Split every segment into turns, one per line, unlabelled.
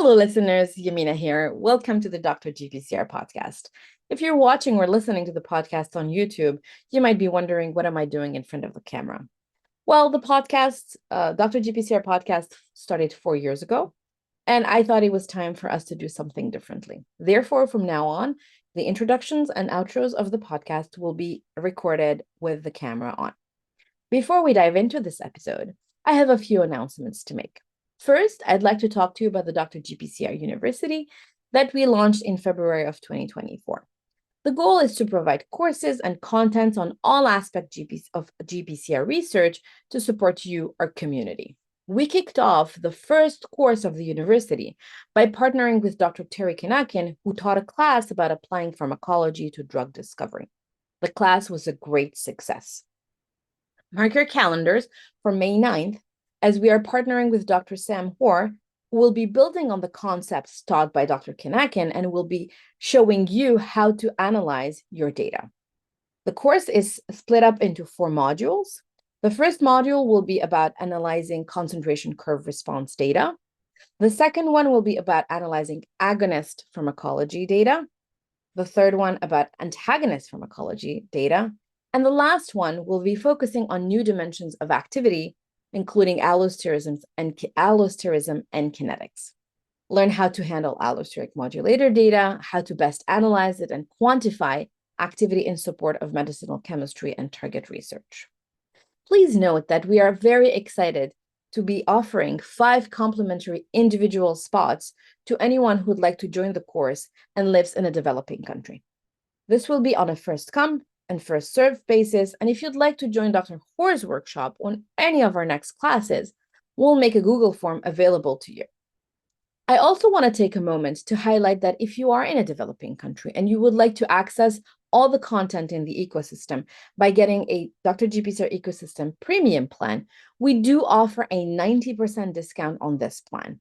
Hello, listeners. Yamina here. Welcome to the Dr. GPCR podcast. If you're watching or listening to the podcast on YouTube, you might be wondering, what am I doing in front of the camera? Well, the podcast, Dr. GPCR podcast, started 4 years ago, and I thought it was time for us to do something differently. Therefore, from now on, the introductions and outros of the podcast will be recorded with the camera on. Before we dive into this episode, I have a few announcements to make. First, I'd like to talk to you about the Dr. GPCR University that we launched in February of 2024. The goal is to provide courses and content on all aspects of GPCR research to support you, our community. We kicked off the first course of the university by partnering with Dr. Terry Kinakin, who taught a class about applying pharmacology to drug discovery. The class was a great success. Mark your calendars for May 9th, as we are partnering with Dr. Sam Hoare, who will be building on the concepts taught by Dr. Kinakin and will be showing you how to analyze your data. The course is split up into 4 modules. The first module will be about analyzing concentration curve response data. The second one will be about analyzing agonist pharmacology data. The third one about antagonist pharmacology data. And the last one will be focusing on new dimensions of activity, including allosterism and kinetics. Learn how to handle allosteric modulator data, how to best analyze it and quantify activity in support of medicinal chemistry and target research. Please note that we are very excited to be offering 5 complimentary individual spots to anyone who would like to join the course and lives in a developing country. This will be on a first come and first served basis, and if you'd like to join Dr. Hoare's workshop on any of our next classes, we'll make a Google form available to you. I also want to take a moment to highlight that if you are in a developing country and you would like to access all the content in the ecosystem by getting a Dr. GPCR Ecosystem premium plan, we do offer a 90% discount on this plan.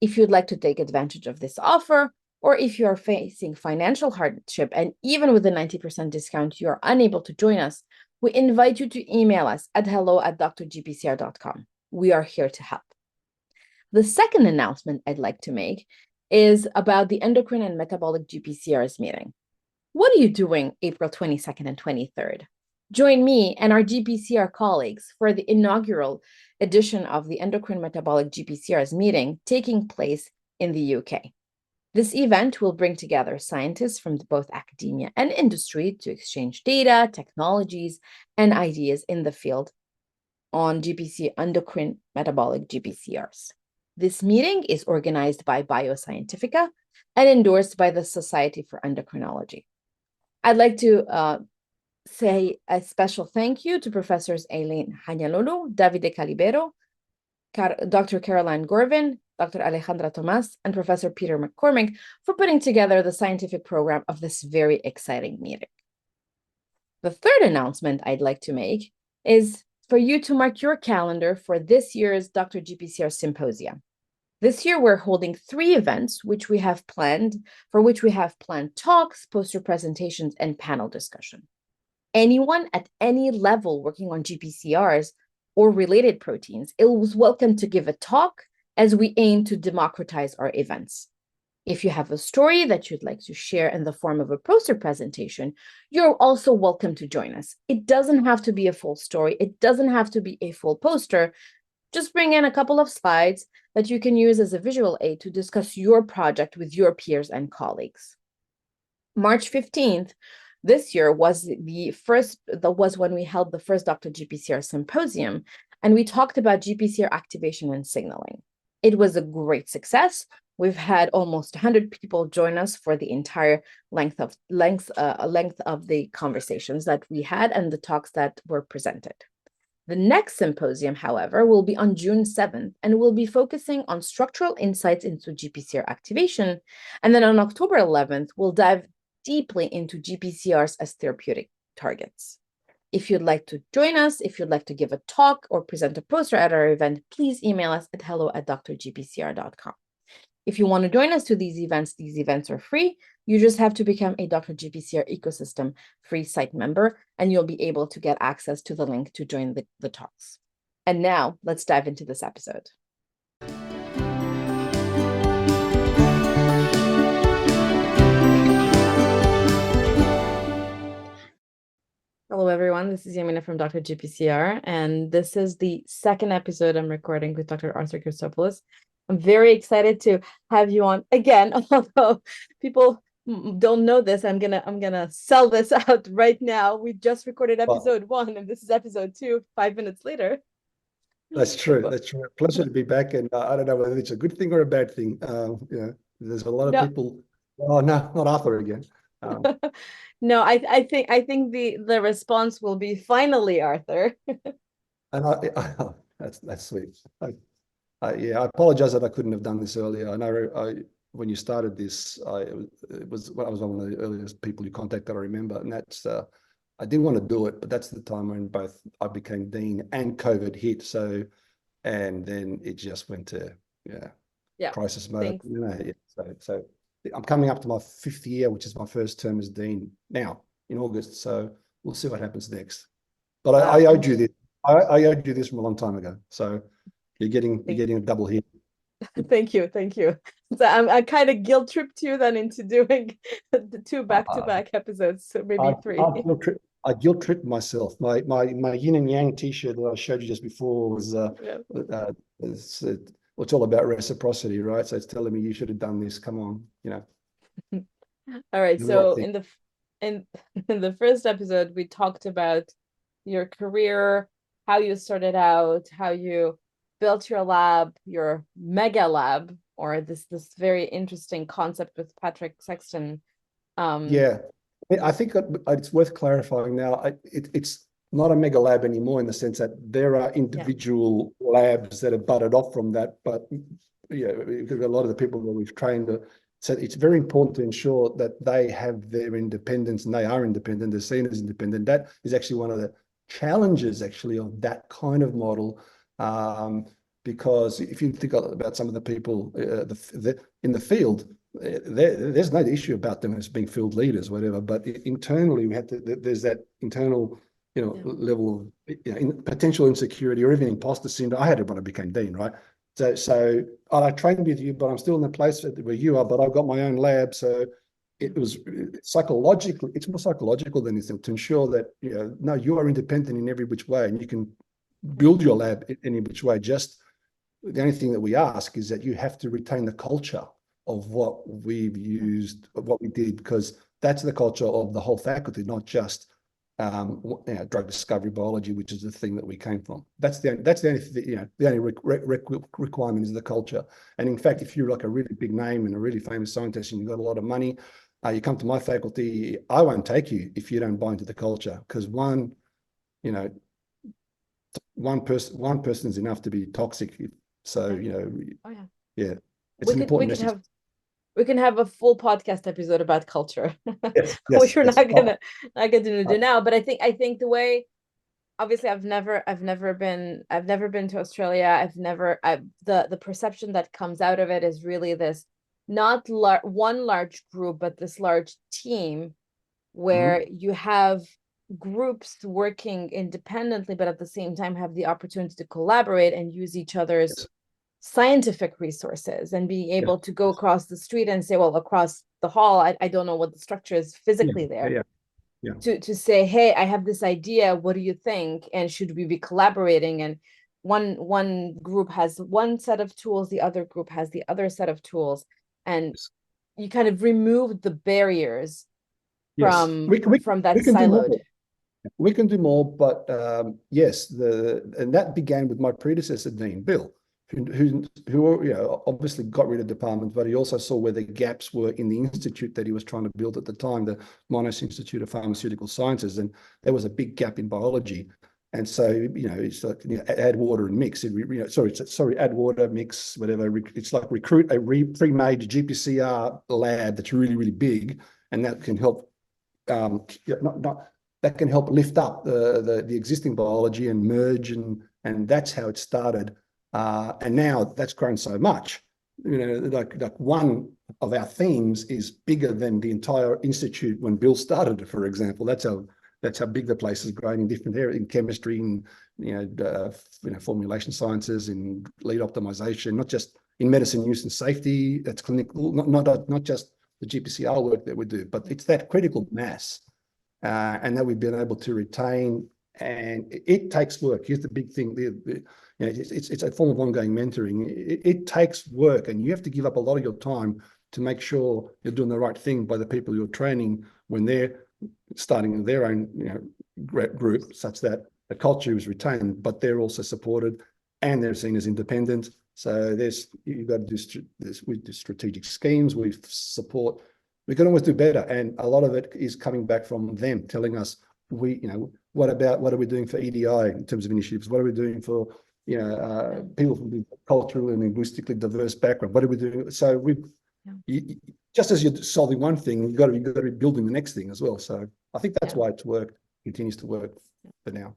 If you'd like to take advantage of this offer, or if you are facing financial hardship and even with a 90% discount, you are unable to join us, we invite you to email us at hello@drgpcr.com. We are here to help. The second announcement I'd like to make is about the Endocrine and Metabolic GPCRs meeting. What are you doing April 22nd and 23rd? Join me and our GPCR colleagues for the inaugural edition of the Endocrine Metabolic GPCRs meeting taking place in the UK. This event will bring together scientists from both academia and industry to exchange data, technologies, and ideas in the field on endocrine metabolic GPCRs. This meeting is organized by Bioscientifica and endorsed by the Society for Endocrinology. I'd like to say a special thank you to Professors Eileen Hanyalolu, Davide Calibero, Dr. Caroline Gorvin, Dr. Alejandra Tomas, and Professor Peter McCormick for putting together the scientific program of this very exciting meeting. The third announcement I'd like to make is for you to mark your calendar for this year's Dr. GPCR Symposia. This year, we're holding 3 events, for which we have planned talks, poster presentations, and panel discussion. Anyone at any level working on GPCRs or related proteins is welcome to give a talk, as we aim to democratize our events. If you have a story that you'd like to share in the form of a poster presentation, you're also welcome to join us. It doesn't have to be a full story. It doesn't have to be a full poster. Just bring in a couple of slides that you can use as a visual aid to discuss your project with your peers and colleagues. March 15th, this year was when we held the first Dr. GPCR Symposium, and we talked about GPCR activation and signaling. It was a great success. We've had almost 100 people join us for the entire length of the conversations that we had and the talks that were presented. The next symposium, however, will be on June 7th and will be focusing on structural insights into GPCR activation. And then on October 11th, we'll dive deeply into GPCRs as therapeutic targets. If you'd like to join us, if you'd like to give a talk or present a poster at our event, please email us at hello@drgpcr.com. If you want to join us to these events are free. You just have to become a Dr. GPCR Ecosystem free site member, and you'll be able to get access to the link to join the talks. And now let's dive into this episode. everyone. This is Yamina from Dr. GPCR, and this is the second episode I'm recording with Dr. Arthur Christopoulos. I'm very excited to have you on again, although people don't know this. I'm gonna sell this out right now. We just recorded episode 1, and this is episode 2, 5 minutes later.
That's true. That's true. Pleasure to be back. And I don't know whether it's a good thing or a bad thing. There's a lot of people. Oh no, not Arthur again.
No, I think the response will be finally, Arthur.
And that's sweet. I apologize that I couldn't have done this earlier. I know when you started this, I was one of the earliest people you contacted. I remember, and that's I did want to do it, but that's the time when both I became dean and COVID hit. So, and then it just went to crisis mode.
Thanks.
So I'm coming up to my 5th year, which is my first term as dean now in August. So we'll see what happens next. But I owed you this. I owed you this from a long time ago. So you're getting a double hit.
Thank you. So I kind of guilt tripped you then into doing the 2 back-to-back episods, so maybe 3.
I guilt tripped myself. My yin and yang T-shirt that I showed you just before was it's all about reciprocity, right? So it's telling me you should have done this. Come on,
All right. So in the first episode, we talked about your career, how you started out, how you built your lab, your mega lab, or this very interesting concept with Patrick Sexton.
I think it's worth clarifying now. It's not a mega lab anymore in the sense that there are individual labs that have budded off from that. But because a lot of the people that we've trained said it's very important to ensure that they have their independence and they are independent, they're seen as independent. That is actually one of the challenges actually of that kind of model. Because if you think about some of the people in the field, there's no issue about them as being field leaders, whatever. But internally, there's that internal, level of potential insecurity or even imposter syndrome. I had it when I became dean, right? So I trained with you, but I'm still in the place where you are. But I've got my own lab, so it was psychologically. It's more psychological than anything to ensure that no, you are independent in every which way, and you can build your lab in any which way. Just the only thing that we ask is that you have to retain the culture of what we've used, of what we did, because that's the culture of the whole faculty, not just drug discovery biology, which is the thing that we came from. That's the only requirement is the culture. And in fact, if you're like a really big name and a really famous scientist and you've got a lot of money, you come to my faculty, I won't take you if you don't buy into the culture, because one person is enough to be toxic. So it's an important message.
We can have a full podcast episode about culture,
yes,
which we're not gonna do now. But I think the way, obviously, I've never been to Australia. The perception that comes out of it is really this not one large group, but this large team where you have groups working independently, but at the same time have the opportunity to collaborate and use each other's scientific resources and being able to go across the street and say, well, across the hall, I don't know what the structure is physically there. To say, hey, I have this idea, what do you think? And should we be collaborating? And one group has one set of tools, the other group has the other set of tools. And you kind of remove the barriers from that siloed.
We can do more, but and that began with my predecessor, Dean Bill, who obviously got rid of departments, but he also saw where the gaps were in the institute that he was trying to build at the time, the Monash Institute of Pharmaceutical Sciences, and there was a big gap in biology. And so, it's like add water and mix. Add water, mix, whatever. It's like recruit a pre-made GPCR lab that's really, really big, and that can help. That can help lift up the existing biology and merge, and that's how it started. And now that's grown so much. Like one of our themes is bigger than the entire institute when Bill started it, for example. That's how big the place has grown in different areas, in chemistry, in formulation sciences, in lead optimization, not just in medicine use and safety. That's clinical, not just the GPCR work that we do, but it's that critical mass and that we've been able to retain. And it takes work. Here's the big thing: it's a form of ongoing mentoring. It takes work, and you have to give up a lot of your time to make sure you're doing the right thing by the people you're training when they're starting their own group, such that the culture is retained, but they're also supported and they're seen as independent. So you've got to do this. We do strategic schemes. We support. We can always do better, and a lot of it is coming back from them telling us, what are we doing for EDI in terms of initiatives? What are we doing for people from culturally and linguistically diverse background? What are we doing? So just as you're solving one thing, you've got to be building the next thing as well. So I think that's why it's worked, continues to work for now.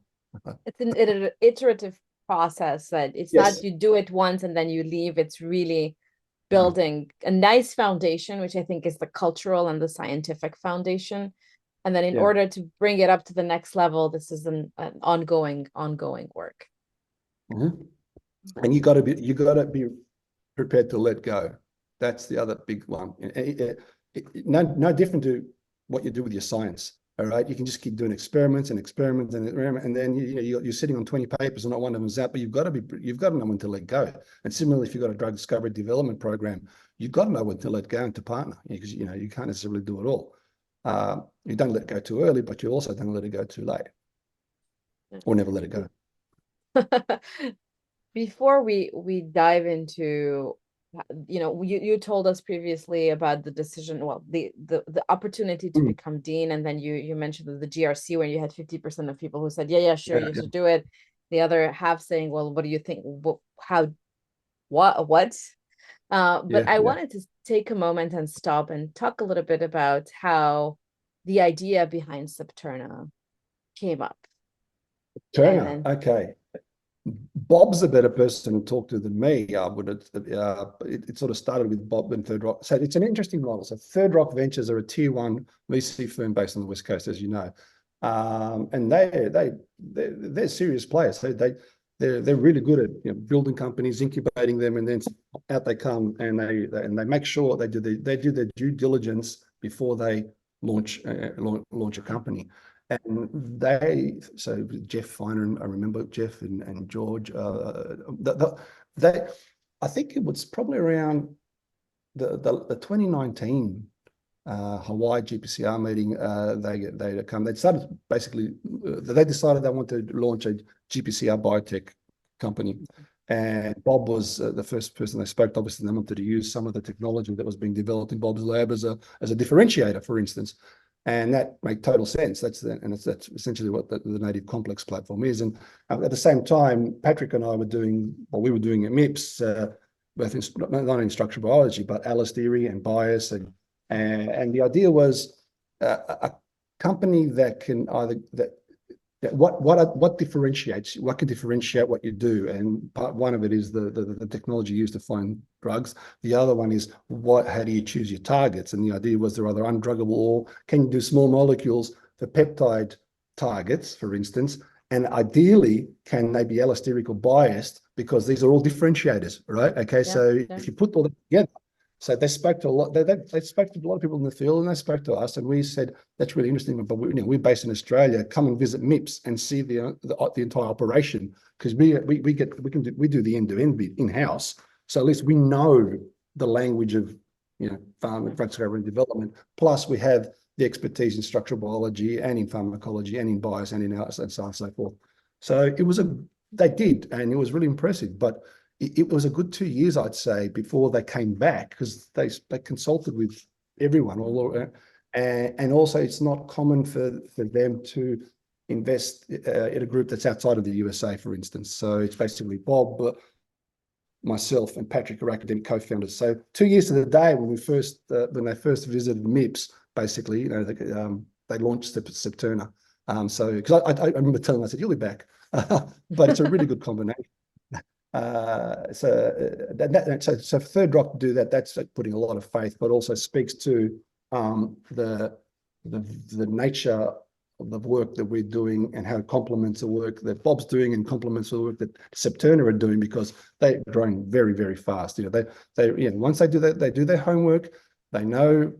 It's an iterative process that it's not you do it once and then you leave. It's really building a nice foundation, which I think is the cultural and the scientific foundation. And then in order to bring it up to the next level, this is an ongoing work.
And you got to be prepared to let go. That's the other big one. No different to what you do with your science. All right, you can just keep doing experiments and then you're sitting on 20 papers and not one of them's out. But you've got to know when to let go. And similarly, if you've got a drug discovery development program, you've got to know when to let go and to partner, because you can't necessarily do it all. You don't let it go too early, but you also don't let it go too late, or never let it go.
Before we dive into, you told us previously about the decision, well, the opportunity to become dean, and then you mentioned the GRC when you had 50% of people who said, yeah, sure, you should do it. The other half saying, well, what do you think? What? But I wanted to take a moment and stop and talk a little bit about how the idea behind Septerna came up.
Okay. Bob's a better person to talk to than me. It sort of started with Bob and Third Rock. So it's an interesting model. So Third Rock Ventures are a tier 1 VC firm based on the West Coast, as you know, and they're serious players. So they're really good at building companies, incubating them, and then out they come, and they make sure they do their due diligence before they launch a company. And so Jeff Feiner, I remember Jeff and George, I think it was probably around the 2019 Hawaii GPCR meeting. They decided they wanted to launch a GPCR biotech company. And Bob was the first person they spoke to. Obviously, they wanted to use some of the technology that was being developed in Bob's lab as a differentiator, for instance. And that made total sense. That's essentially what the native complex platform is. And at the same time, Patrick and I were doing at MIPS, both not in structural biology, but allostery and bias. And the idea was a company that can what can differentiate what you do. And one of it is the technology used to find drugs. The other one is how do you choose your targets? And the idea was they're either undruggable, or can you do small molecules for peptide targets, for instance, and ideally can they be allosteric or biased, because these are all differentiators, right? Okay, if you put all that together. So they spoke to a lot. They spoke to a lot of people in the field, and they spoke to us, and we said that's really interesting. But we're based in Australia. Come and visit MIPS and see the entire operation, because we do the end-to-end bit in-house. So at least we know the language of drug discovery and development. Plus we have the expertise in structural biology and in pharmacology and in bias and in analysis and so on and so forth. So they did, and it was really impressive. But it was a good 2 years, I'd say, before they came back, because they consulted with everyone. And also, it's not common for them to invest in a group that's outside of the USA, for instance. So it's basically Bob, myself, and Patrick are academic co-founders. So 2 years to the day when they first visited MIPS, basically, they launched Septerna. So because I remember telling them, I said, "You'll be back," but it's a really good combination. So for Third Rock to do that, that's putting a lot of faith, but also speaks to the nature of the work that we're doing and how it complements the work that Bob's doing and complements the work that Septerna are doing, because they're growing very, very fast. Once they do that, they do their homework. They know,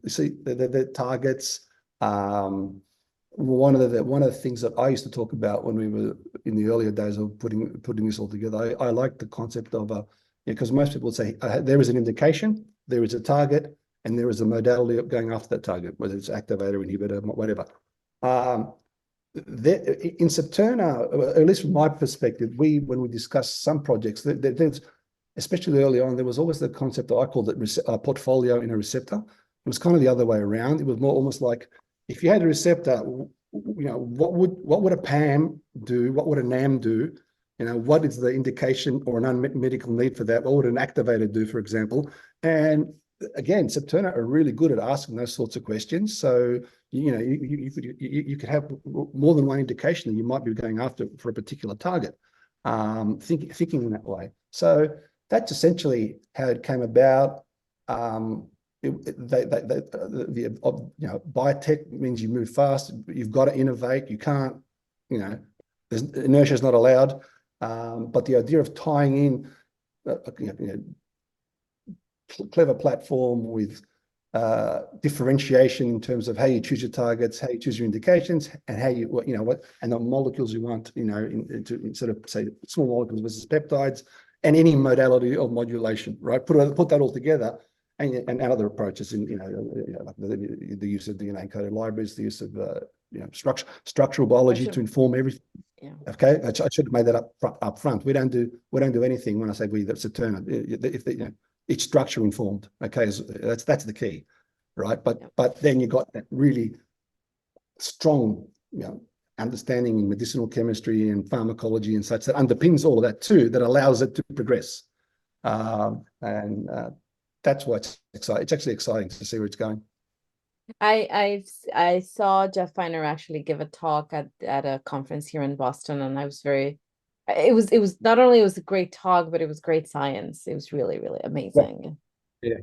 see their targets. One of the things that I used to talk about when we were in the earlier days of putting this all together, I like the concept of because most people would say there is an indication, there is a target, and there is a modality of going after that target, whether it's activator, inhibitor, whatever. In Septerna, at least from my perspective, when we discussed some projects, there's, especially early on, there was always the concept that I called it a portfolio in a receptor. It was kind of the other way around. It was more almost like if you had a receptor, what would a PAM do? What would a NAM do? What is the indication or an unmet medical need for that? What would an activator do, for example? And again, Septerna are really good at asking those sorts of questions. So you could have more than one indication that you might be going after for a particular target. Thinking in that way. So that's essentially how it came about. Biotech means you move fast. You've got to innovate. You can't, inertia is not allowed. But the idea of tying in clever platform with differentiation in terms of how you choose your targets, how you choose your indications, and how you and the molecules you want, instead of say small molecules versus peptides, and any modality of modulation, right? Put that all together, and other approaches in like the use of DNA encoded libraries, the use of structural biology to inform everything. Yeah. Okay, I should have made that up front. We don't do anything when I say we. That's a term. It's structure informed. Okay, that's the key, right? But then you got that really strong understanding in medicinal chemistry and pharmacology and such that underpins all of that too, that allows it to progress. That's why it's exciting. It's actually exciting to see where it's going.
I saw Jeff Feiner actually give a talk at a conference here in Boston, and I was it was not only it was a great talk, but it was great science. It was really, really amazing.
Yeah.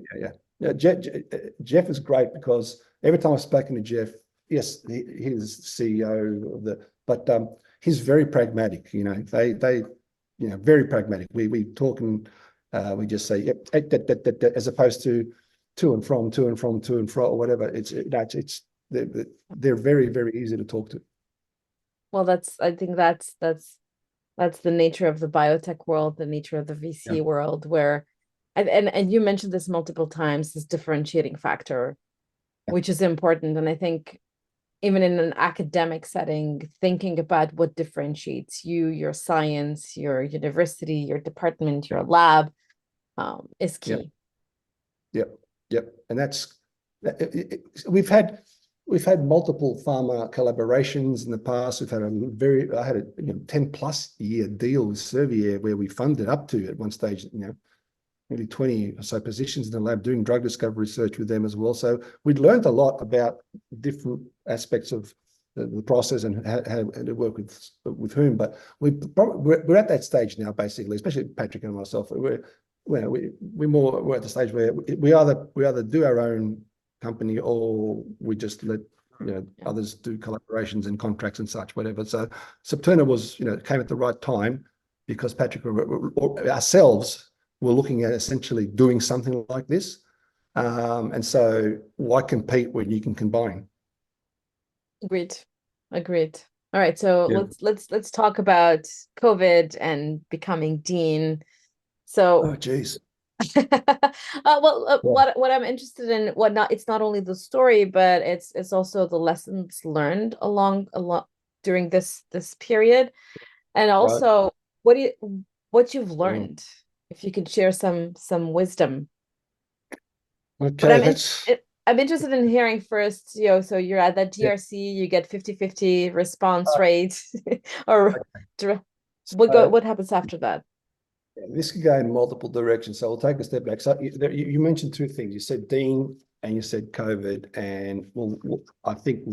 Jeff is great because every time I've spoken to Jeff, yes, he's CEO of but he's very pragmatic. They very pragmatic. We talk and we just say yep, as opposed to to and from, or whatever. They're very, very easy to talk to.
Well, I think that's the nature of the biotech world, the nature of the VC world, where, and you mentioned this multiple times, this differentiating factor, which is important. And I think even in an academic setting, thinking about what differentiates you, your science, your university, your department, your lab, is key.
Yep. And that's we've had multiple pharma collaborations in the past. We've had I had a 10+ year deal with Servier where we funded up to at one stage, nearly 20 or so positions in the lab doing drug discovery research with them as well. So we'd learned a lot about different aspects of the process and how to work with whom. But we're at that stage now, basically, especially Patrick and myself. We're at the stage where we either do our own company or we just let others do collaborations and contracts and such, whatever. So Septerna was came at the right time because Patrick or ourselves were looking at essentially doing something like this, and so why compete when you can combine?
Agreed. All right, so let's talk about COVID and becoming dean. So,
oh geez.
What I'm interested in, it's not only the story, but it's also the lessons learned along during this period, and also what you've learned, if you could share some wisdom.
Okay,
I'm interested in hearing first, so you're at that DRC, you get 50-50 response rate, or what happens after that?
This could go in multiple directions, so we'll take a step back. So you mentioned two things. You said Dean and you said COVID, and I think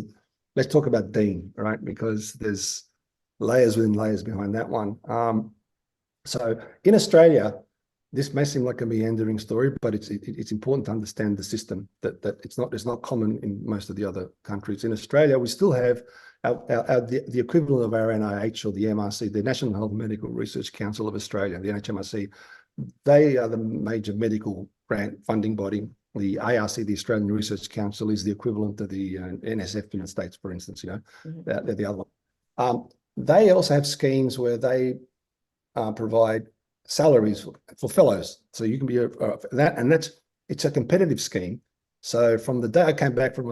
let's talk about Dean, right? Because there's layers within layers behind that one. So in Australia, this may seem like a meandering story, but it's important to understand the system that it's not common in most of the other countries. In Australia, we still have the equivalent of our NIH or the MRC, the National Health Medical Research Council of Australia, the NHMRC. They are the major medical grant funding body the ARC, the Australian Research Council, is the equivalent to the NSF in the States, for instance, they're the other one. They also have schemes where they provide salaries for fellows. So you can be it's a competitive scheme. So from the day I came back from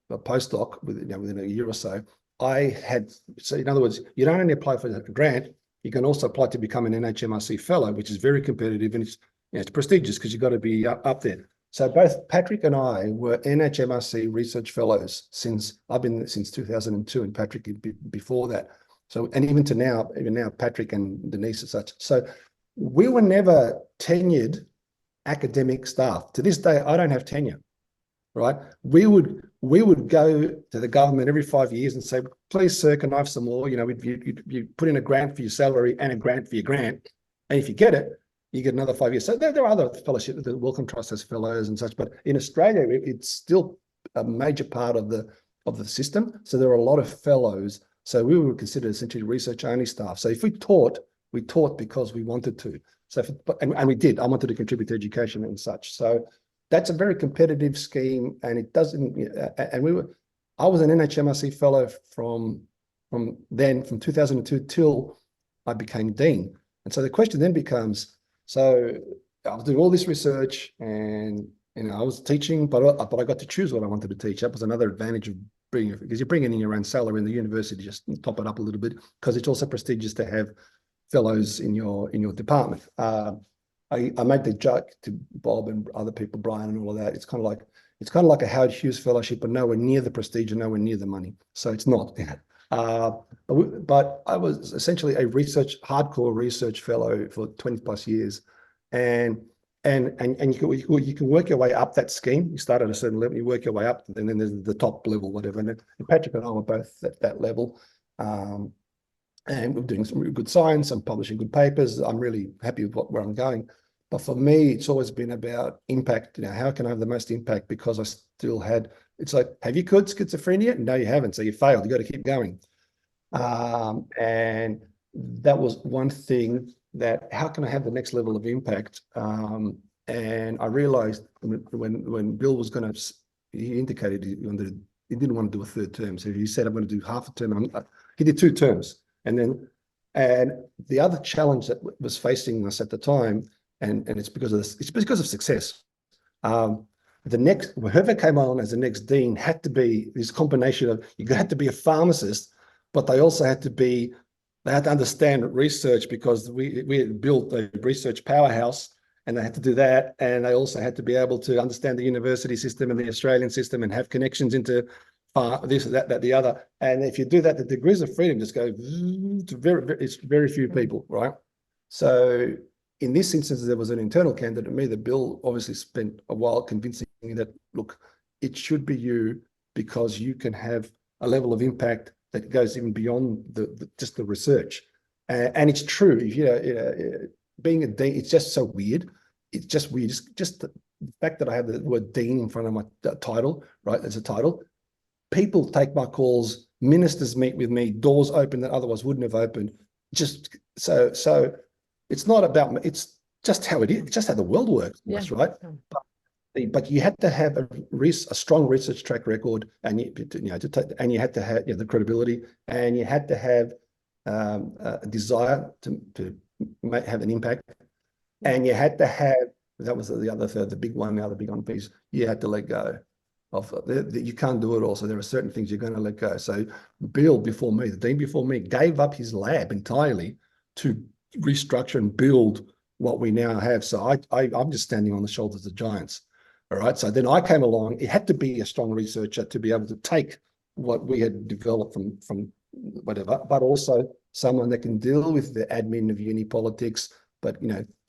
a postdoc within a year or so, so in other words, you don't only apply for a grant, you can also apply to become an NHMRC fellow, which is very competitive, and it's prestigious because you've got to be up there. So both Patrick and I were NHMRC research fellows since 2002, and Patrick before that. So, and even now, Patrick and Denise and such. So we were never tenured academic staff. To this day, I don't have tenure, right? We would go to the government every 5 years and say, please, sir, can I have some more? You put in a grant for your salary and a grant for your grant. And if you get it, you get another 5 years. So there are other fellowships, the Wellcome Trust has fellows and such, but in Australia, it's still a major part of the system. So there are a lot of fellows. So we were considered essentially research-only staff. So if we taught because we wanted to. So, and we did. I wanted to contribute to education and such. So that's a very competitive scheme, and it doesn't. And I was an NHMRC fellow from 2002 till I became dean. And so the question then becomes: so I was doing all this research, and I was teaching, but I got to choose what I wanted to teach. That was another advantage of because you're bringing in your own salary in the university, just top it up a little bit, because it's also prestigious to have fellows in your department. I made the joke to Bob and other people, Brian and all of that. It's kind of like a Howard Hughes fellowship, but nowhere near the prestige and nowhere near the money. So it's not. But I was essentially a hardcore research fellow for 20 plus years, and you can work your way up that scheme. You start at a certain level, you work your way up, and then there's the top level, whatever. And Patrick and I were both at that level. And we're doing some really good science. I'm publishing good papers. I'm really happy with where I'm going. But for me, it's always been about impact. How can I have the most impact? Because I still it's like, have you cured schizophrenia? No, you haven't. So you failed. You got to keep going. And that was one thing that, how can I have the next level of impact? And I realized when Bill was going to, he indicated he didn't want to do a third term. So he said, I'm going to do half a term. He did 2 terms. And the other challenge that was facing us at the time, and it's because of success. Whoever came on as the next dean had to be this combination of, you had to be a pharmacist, but they also had to understand research, because we had built a research powerhouse, and they had to do that. And they also had to be able to understand the university system and the Australian system and have connections into this, that, the other. And if you do that, the degrees of freedom just go to it's very few people, right? So in this instance, there was an internal candidate, me, that Bill obviously spent a while convincing me that, look, it should be you, because you can have a level of impact that goes even beyond just the research. And it's true. Being a dean, it's just so weird. It's just weird. Just the fact that I have the word dean in front of my title, right, as a title. People take my calls, ministers meet with me, doors open that otherwise wouldn't have opened. Just so it's not about, it's just how it is, just how the world works, right? But you had to have a strong research track record, and you had to have the credibility, and you had to have a desire to have an impact, and you had to have, that was the big one piece, you had to let go. You can't do it all. So there are certain things you're going to let go. So Bill before me, the dean before me, gave up his lab entirely to restructure and build what we now have. So I'm just standing on the shoulders of giants. All right. So then I came along. It had to be a strong researcher to be able to take what we had developed from whatever, but also someone that can deal with the admin of uni politics, but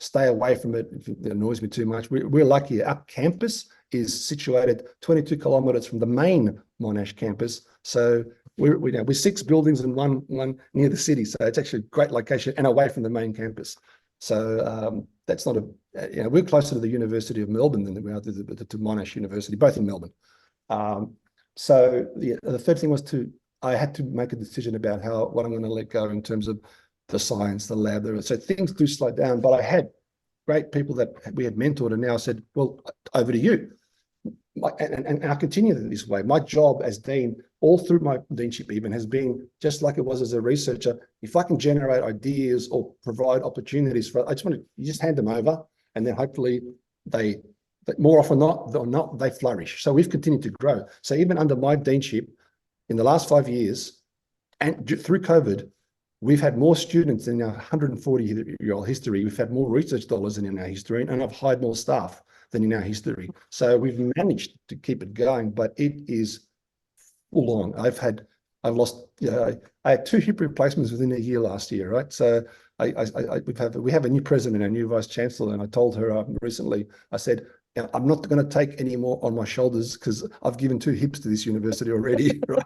stay away from it if it annoys me too much. We're lucky. Our campus is situated 22 kilometers from the main Monash campus. So we're 6 buildings and one near the city. So it's actually a great location and away from the main campus. So that's not we're closer to the University of Melbourne than we are to Monash University, both in Melbourne. So the third thing was I had to make a decision about what I'm going to let go in terms of the science, the lab. So things do slow down, but I had great people that we had mentored, and now I said, well, over to you. And I continue this way. My job as dean, all through my deanship even, has been just like it was as a researcher. If I can generate ideas or provide opportunities for, I just want to, you just hand them over, and then hopefully they, more often than not, they flourish. So we've continued to grow. So even under my deanship, in the last 5 years, and through COVID, we've had more students in our 140-year-old history. We've had more research dollars in our history, and I've hired more staff than in our history. So we've managed to keep it going, but it is full on. I've lost, I had 2 hip replacements within a year last year, right? So we have a new president, a new vice chancellor, and I told her recently, I said, I'm not going to take any more on my shoulders because I've given 2 hips to this university already, right?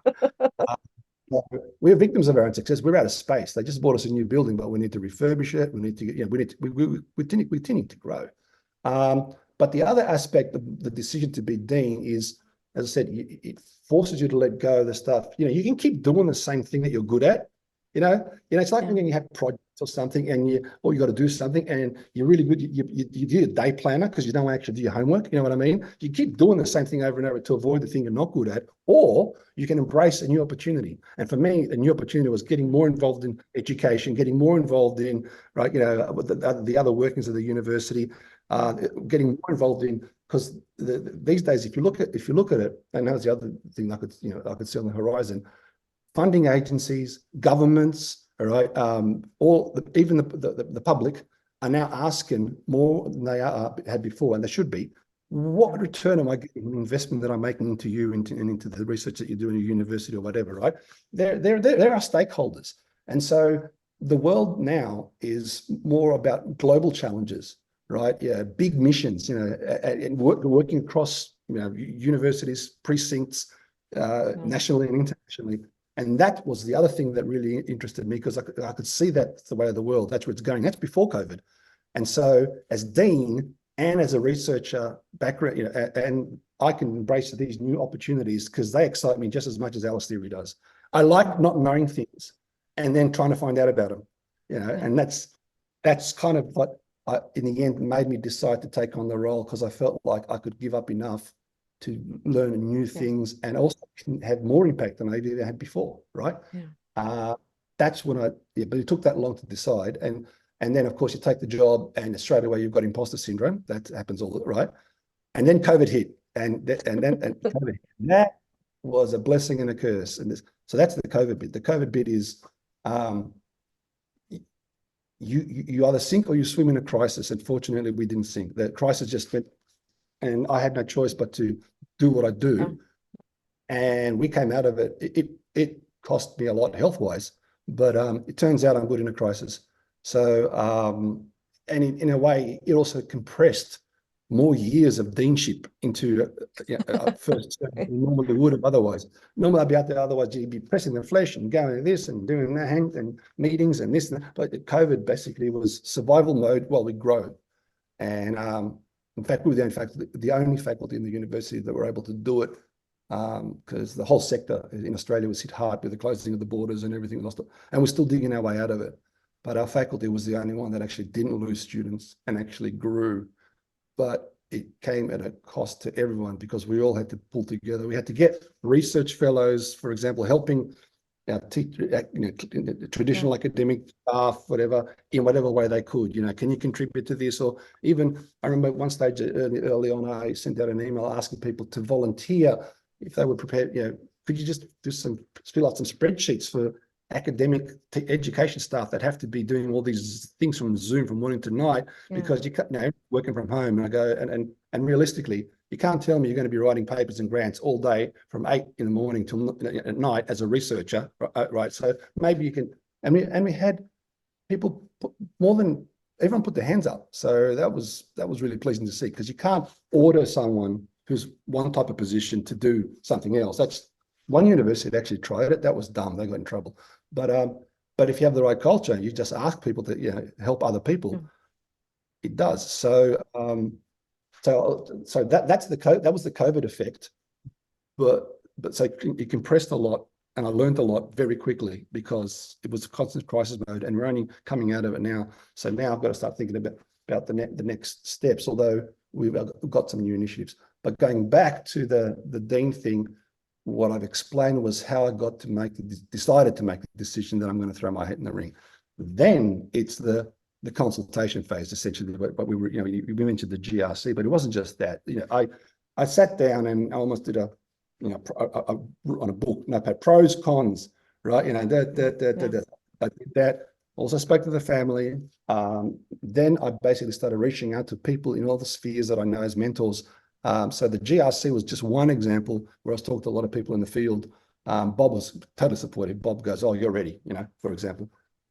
We're victims of our own success. We're out of space. They just bought us a new building, but we need to refurbish it. We need to get, we're continuing to grow. But the other aspect of the decision to be dean is, as I said, it forces you to let go of the stuff. You can keep doing the same thing that you're good at. It's like when you have projects or something, and you got to do something, and you're really good. You do a day planner because you don't actually do your homework. You know what I mean? You keep doing the same thing over and over to avoid the thing you're not good at, or you can embrace a new opportunity. And for me, a new opportunity was getting more involved in education, getting more involved in the other workings of the university, getting more involved in, because these days, if you look at it, and that was the other thing I could see on the horizon. Funding agencies, governments, all right, even the public are now asking more than they had before, and they should be. What return am I getting on the investment that I'm making into you and into the research that you do in your university or whatever, right? They're our stakeholders, and so the world now is more about global challenges, right? Yeah, big missions, and working across universities, precincts, nationally and internationally. And that was the other thing that really interested me, because I could see that's the way of the world. That's where it's going. That's before COVID. And so as dean and as a researcher background, and I can embrace these new opportunities because they excite me just as much as Alice theory does. I like not knowing things and then trying to find out about them, and that's kind of what in the end made me decide to take on the role, because I felt like I could give up enough to learn new things and also have more impact than I ever had before, right? That's when but it took that long to decide. And then, of course, you take the job and straight away you've got imposter syndrome. That happens all, right? And then COVID hit, and COVID hit. That was a blessing and a curse. And so that's the COVID bit. The COVID bit is you either sink or you swim in a crisis. And fortunately, we didn't sink. The crisis just went, and I had no choice but to do what I do. And we came out of it. It cost me a lot health-wise, but it turns out I'm good in a crisis. So, and in a way, it also compressed more years of deanship into first term than normally would have otherwise. Normally, I'd be out there, otherwise you'd be pressing the flesh and going to this and doing that and meetings and this and that. But COVID basically was survival mode while we grow. And in fact, we were the only faculty in the university that were able to do it, because the whole sector in Australia was hit hard with the closing of the borders and everything lost it. And we're still digging our way out of it. But our faculty was the only one that actually didn't lose students and actually grew. But it came at a cost to everyone, because we all had to pull together. We had to get research fellows, for example, helping our teacher, traditional academic staff, whatever, in whatever way they could. Can you contribute to this? Or even, I remember at one stage early on, I sent out an email asking people to volunteer if they were prepared. Could you just fill out some spreadsheets for academic education staff that have to be doing all these things from Zoom from morning to night, because you can't, working from home. And I go, and realistically, you can't tell me you're going to be writing papers and grants all day from 8 in the morning till at night as a researcher, right? So maybe you can, and we had people everyone put their hands up. So that was really pleasing to see, because you can't order someone who's one type of position to do something else. That's one university that actually tried it. That was dumb. They got in trouble. But if you have the right culture, you just ask people to help other people. It does. So that was the COVID effect. But so it compressed a lot, and I learned a lot very quickly, because it was a constant crisis mode, and we're only coming out of it now. So now I've got to start thinking about about the next steps, although we've got some new initiatives. But going back to the Dean thing, what I've explained was how I got to decided to make the decision that I'm going to throw my hat in the ring. Then it's the consultation phase, essentially. But we were, we mentioned the GRC, but it wasn't just that. I sat down and I almost did on a book, notepad, pros, cons, right? I did that. Also spoke to the family. Then I basically started reaching out to people in all the spheres that I know as mentors. So the GRC was just one example where I was talking to a lot of people in the field. Bob was totally supportive. Bob goes, "Oh, you're ready," for example.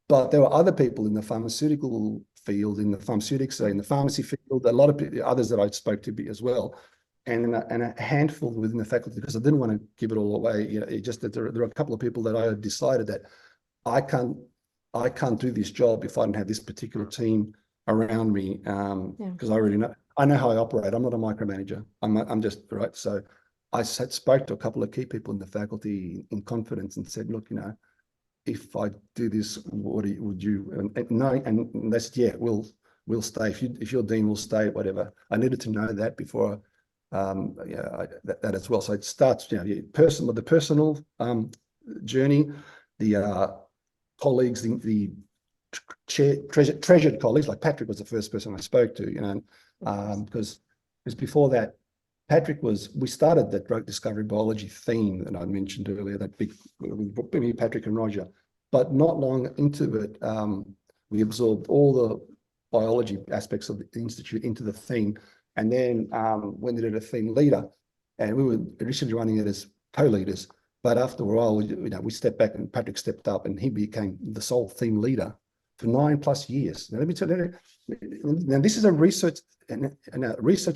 But there were other people in the pharmaceutical field, in the pharmaceutics, in the pharmacy field, a lot of others that I spoke to as well, and a handful within the faculty, because I didn't want to give it all away. It just that there are a couple of people that I had decided that I can't do this job if I don't have this particular team around me, because I know how I operate. I'm not a micromanager. I'm just right. So I spoke to a couple of key people in the faculty in confidence and said, "Look, if I do this, would you?" And no, and they said, "Yeah, we'll stay. If your dean will stay, whatever." I needed to know that before, that as well. So it starts, the personal journey, the colleagues, the treasured colleagues, like Patrick was the first person I spoke to, because before that, we started that drug discovery biology theme that I mentioned earlier, that big, me, Patrick and Roger, but not long into it, we absorbed all the biology aspects of the institute into the theme, and then went into the theme leader, and we were initially running it as co-leaders, but after a while, we stepped back and Patrick stepped up and he became the sole theme leader for 9+ years. Now, let me tell you, now this is a research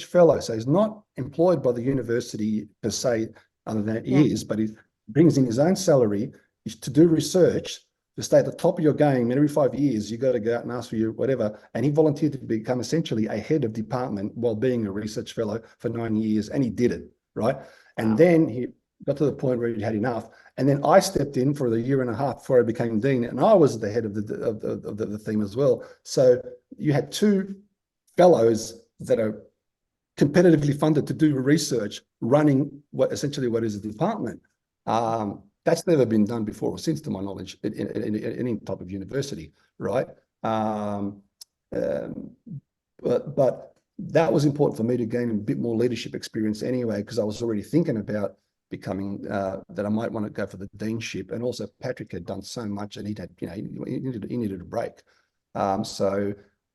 fellow, so he's not employed by the university per se, other than he is, but he brings in his own salary to do research, to stay at the top of your game. And every 5 years, you got to go out and ask for your whatever. And he volunteered to become essentially a head of department while being a research fellow for 9 years, and he did it, right? And then he got to the point where he had enough. And then I stepped in for the 1.5 years before I became dean, and I was the head of the theme as well. So you had two fellows that are competitively funded to do research, running what is a department. That's never been done before or since, to my knowledge, in any type of university, right? But that was important for me to gain a bit more leadership experience anyway, because I was already thinking about becoming that I might want to go for the deanship. And also Patrick had done so much, and he needed a break. So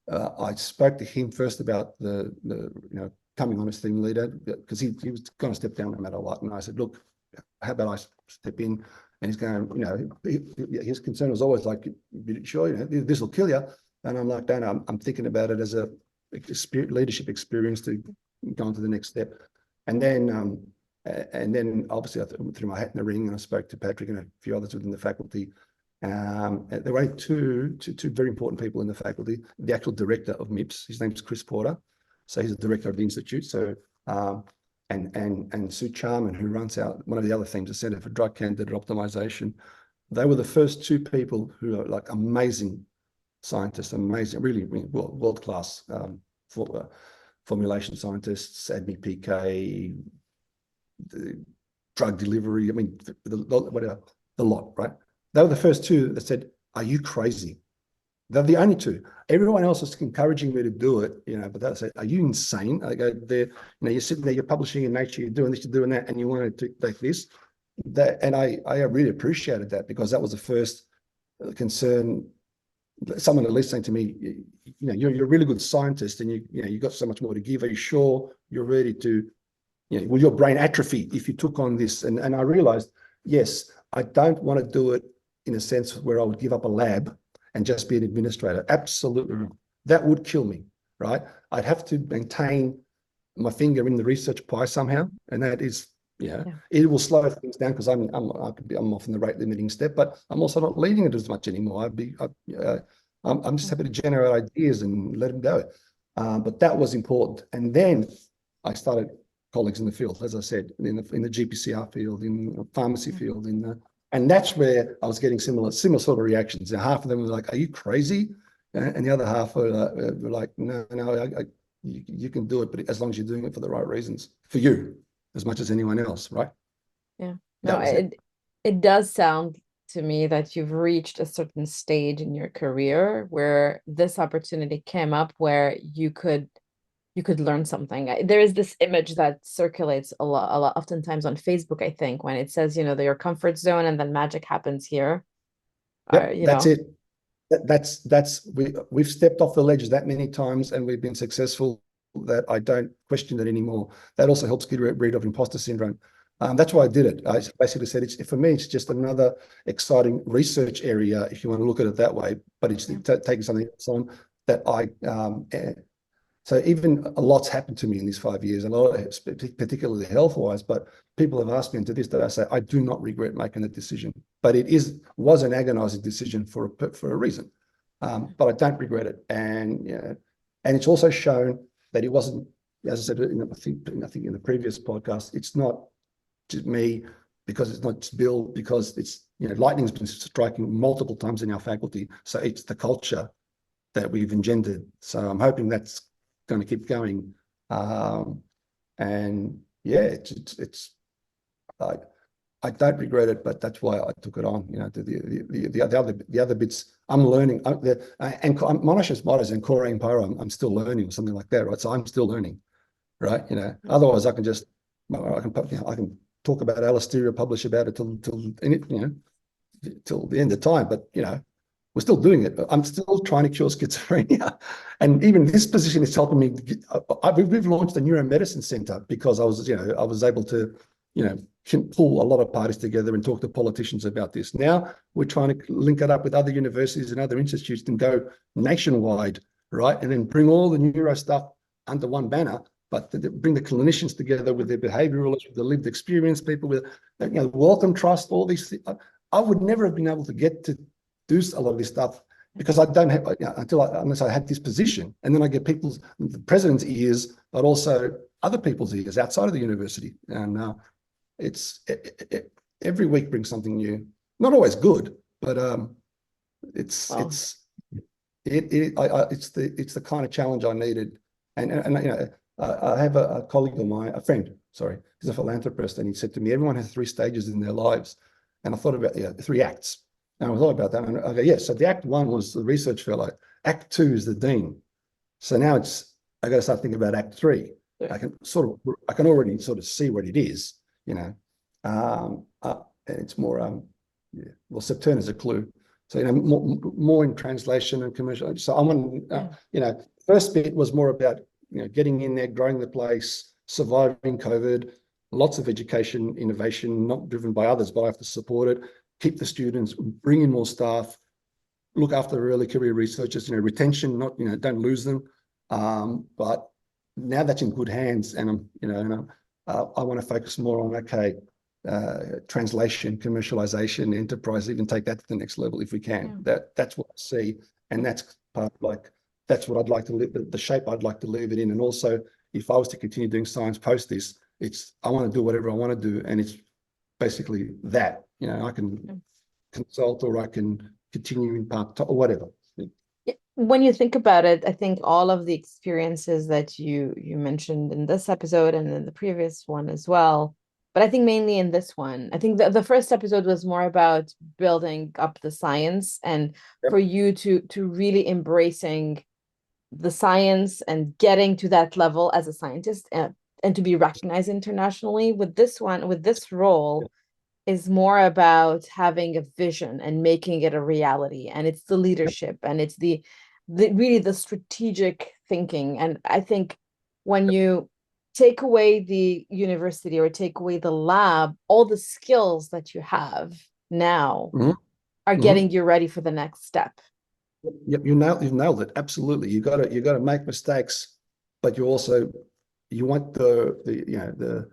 I spoke to him first about the coming on as theme leader, because he was going to step down no matter what. And I said, "Look, how about I step in?" And he's going, his concern was always like, "Sure, this will kill you." And I'm like, "No, I'm thinking about it as a leadership experience to go on to the next step." And then obviously I threw my hat in the ring, and I spoke to Patrick and a few others within the faculty. There were only two very important people in the faculty. The actual director of MIPS, his name's Chris Porter, so he's the director of the institute. So and Sue Charman, who runs out one of the other things, the Center for Drug Candidate Optimization. They were the first two people who are like amazing scientists, really world-class formulation scientists, ADME PK, the drug delivery. I mean, whatever, the lot, right? They were the first two that said, "Are you crazy?" They're the only two. Everyone else was encouraging me to do it, but they said, "Are you insane?" I go, you're sitting there, you're publishing in Nature, you're doing this, you're doing that, and you want to take this. And I really appreciated that, because that was the first concern. Someone at least saying to me, "You're a really good scientist, and you got so much more to give. Are you sure you're ready to, will your brain atrophy if you took on this?" And I realized, yes, I don't want to do it in a sense where I would give up a lab and just be an administrator. Absolutely not. That would kill me, right? I'd have to maintain my finger in the research pie somehow, and that is, it will slow things down, because I'm often the rate limiting step, but I'm also not leading it as much anymore. I'm just happy to generate ideas and let them go. But that was important. And then I started colleagues in the field, as I said, in the GPCR field, in the pharmacy field, and that's where I was getting similar sort of reactions. Now, half of them were like, "Are you crazy? And the other half were like, no, you can do it, but as long as you're doing it for the right reasons, for you, as much as anyone else, right?
Yeah. No,
That was it.
it does sound to me that you've reached a certain stage in your career where this opportunity came up where you could learn something. There is this image that circulates a lot, oftentimes on Facebook, I think, when it says, your comfort zone and then magic happens here.
Yep,
You
that's
know,
it. We've stepped off the ledge that many times and we've been successful that I don't question it anymore. That also helps get rid of imposter syndrome. That's why I did it. I basically said, for me, it's just another exciting research area, if you want to look at it that way, but it's taking something else on that so even a lot's happened to me in these 5 years, a lot, particularly health-wise, but people have asked me, and to this day I say, I do not regret making that decision, but it was an agonizing decision for a reason. But I don't regret it. And, and it's also shown that it wasn't, as I said, I think in the previous podcast, it's not just me, because it's not just Bill, because it's, lightning's been striking multiple times in our faculty. So it's the culture that we've engendered. So I'm hoping that's going to keep going. And yeah, it's like, I don't regret it, but that's why I took it on. The other bits I'm learning, and Monash Motters and Core Empire, I'm still learning, or something like that, right? So I'm still learning, right? Otherwise I can just I can talk about Alistair, publish about it till the end of time, but we're still doing it. I'm still trying to cure schizophrenia. And even this position is helping me. We've launched a neuromedicine center because I was able to, pull a lot of parties together and talk to politicians about this. Now we're trying to link it up with other universities and other institutes and go nationwide, right? And then bring all the neuro stuff under one banner, but bring the clinicians together with their behavioralists, with the lived experience people, with, welcome trust, all these things. I would never have been able to get to do a lot of this stuff because I don't have, unless I had this position. And then I get the president's ears, but also other people's ears outside of the university. And every week brings something new. Not always good, but it's the kind of challenge I needed. And I have a colleague of mine, a friend, sorry, he's a philanthropist, and he said to me, everyone has 3 stages in their lives. And I thought about 3 acts. And I thought about that, and I go, yes. So the act 1 was the research fellow. Act 2 is the dean. So now I got to start thinking about act 3. I can already sort of see what it is, and it's more, well, Septurn is a clue. So, more in translation and commercial. So I want, first bit was more about, getting in there, growing the place, surviving COVID, lots of education, innovation, not driven by others, but I have to support it, keep the students, bring in more staff, look after early career researchers, retention, not, don't lose them. But now that's in good hands, and I want to focus more on, translation, commercialization, enterprise, even take that to the next level if we can. That's what I see, and that's part of that's what I'd like to live, the shape I'd like to leave it in. And also, if I was to continue doing science post this, I want to do whatever I want to do, and it's basically that. I can consult, or I can continue in part or whatever.
When you think about it, I think all of the experiences that you mentioned in this episode and in the previous one as well, but I think mainly in this one, I think the first episode was more about building up the science, and for you to really embracing the science and getting to that level as a scientist, and to be recognized internationally. With this role, is more about having a vision and making it a reality, and it's the leadership, and it's the really the strategic thinking. And I think when you take away the university or take away the lab, all the skills that you have now are getting you ready for the next step.
Yep, you've nailed it. Absolutely. You got to make mistakes, but you want the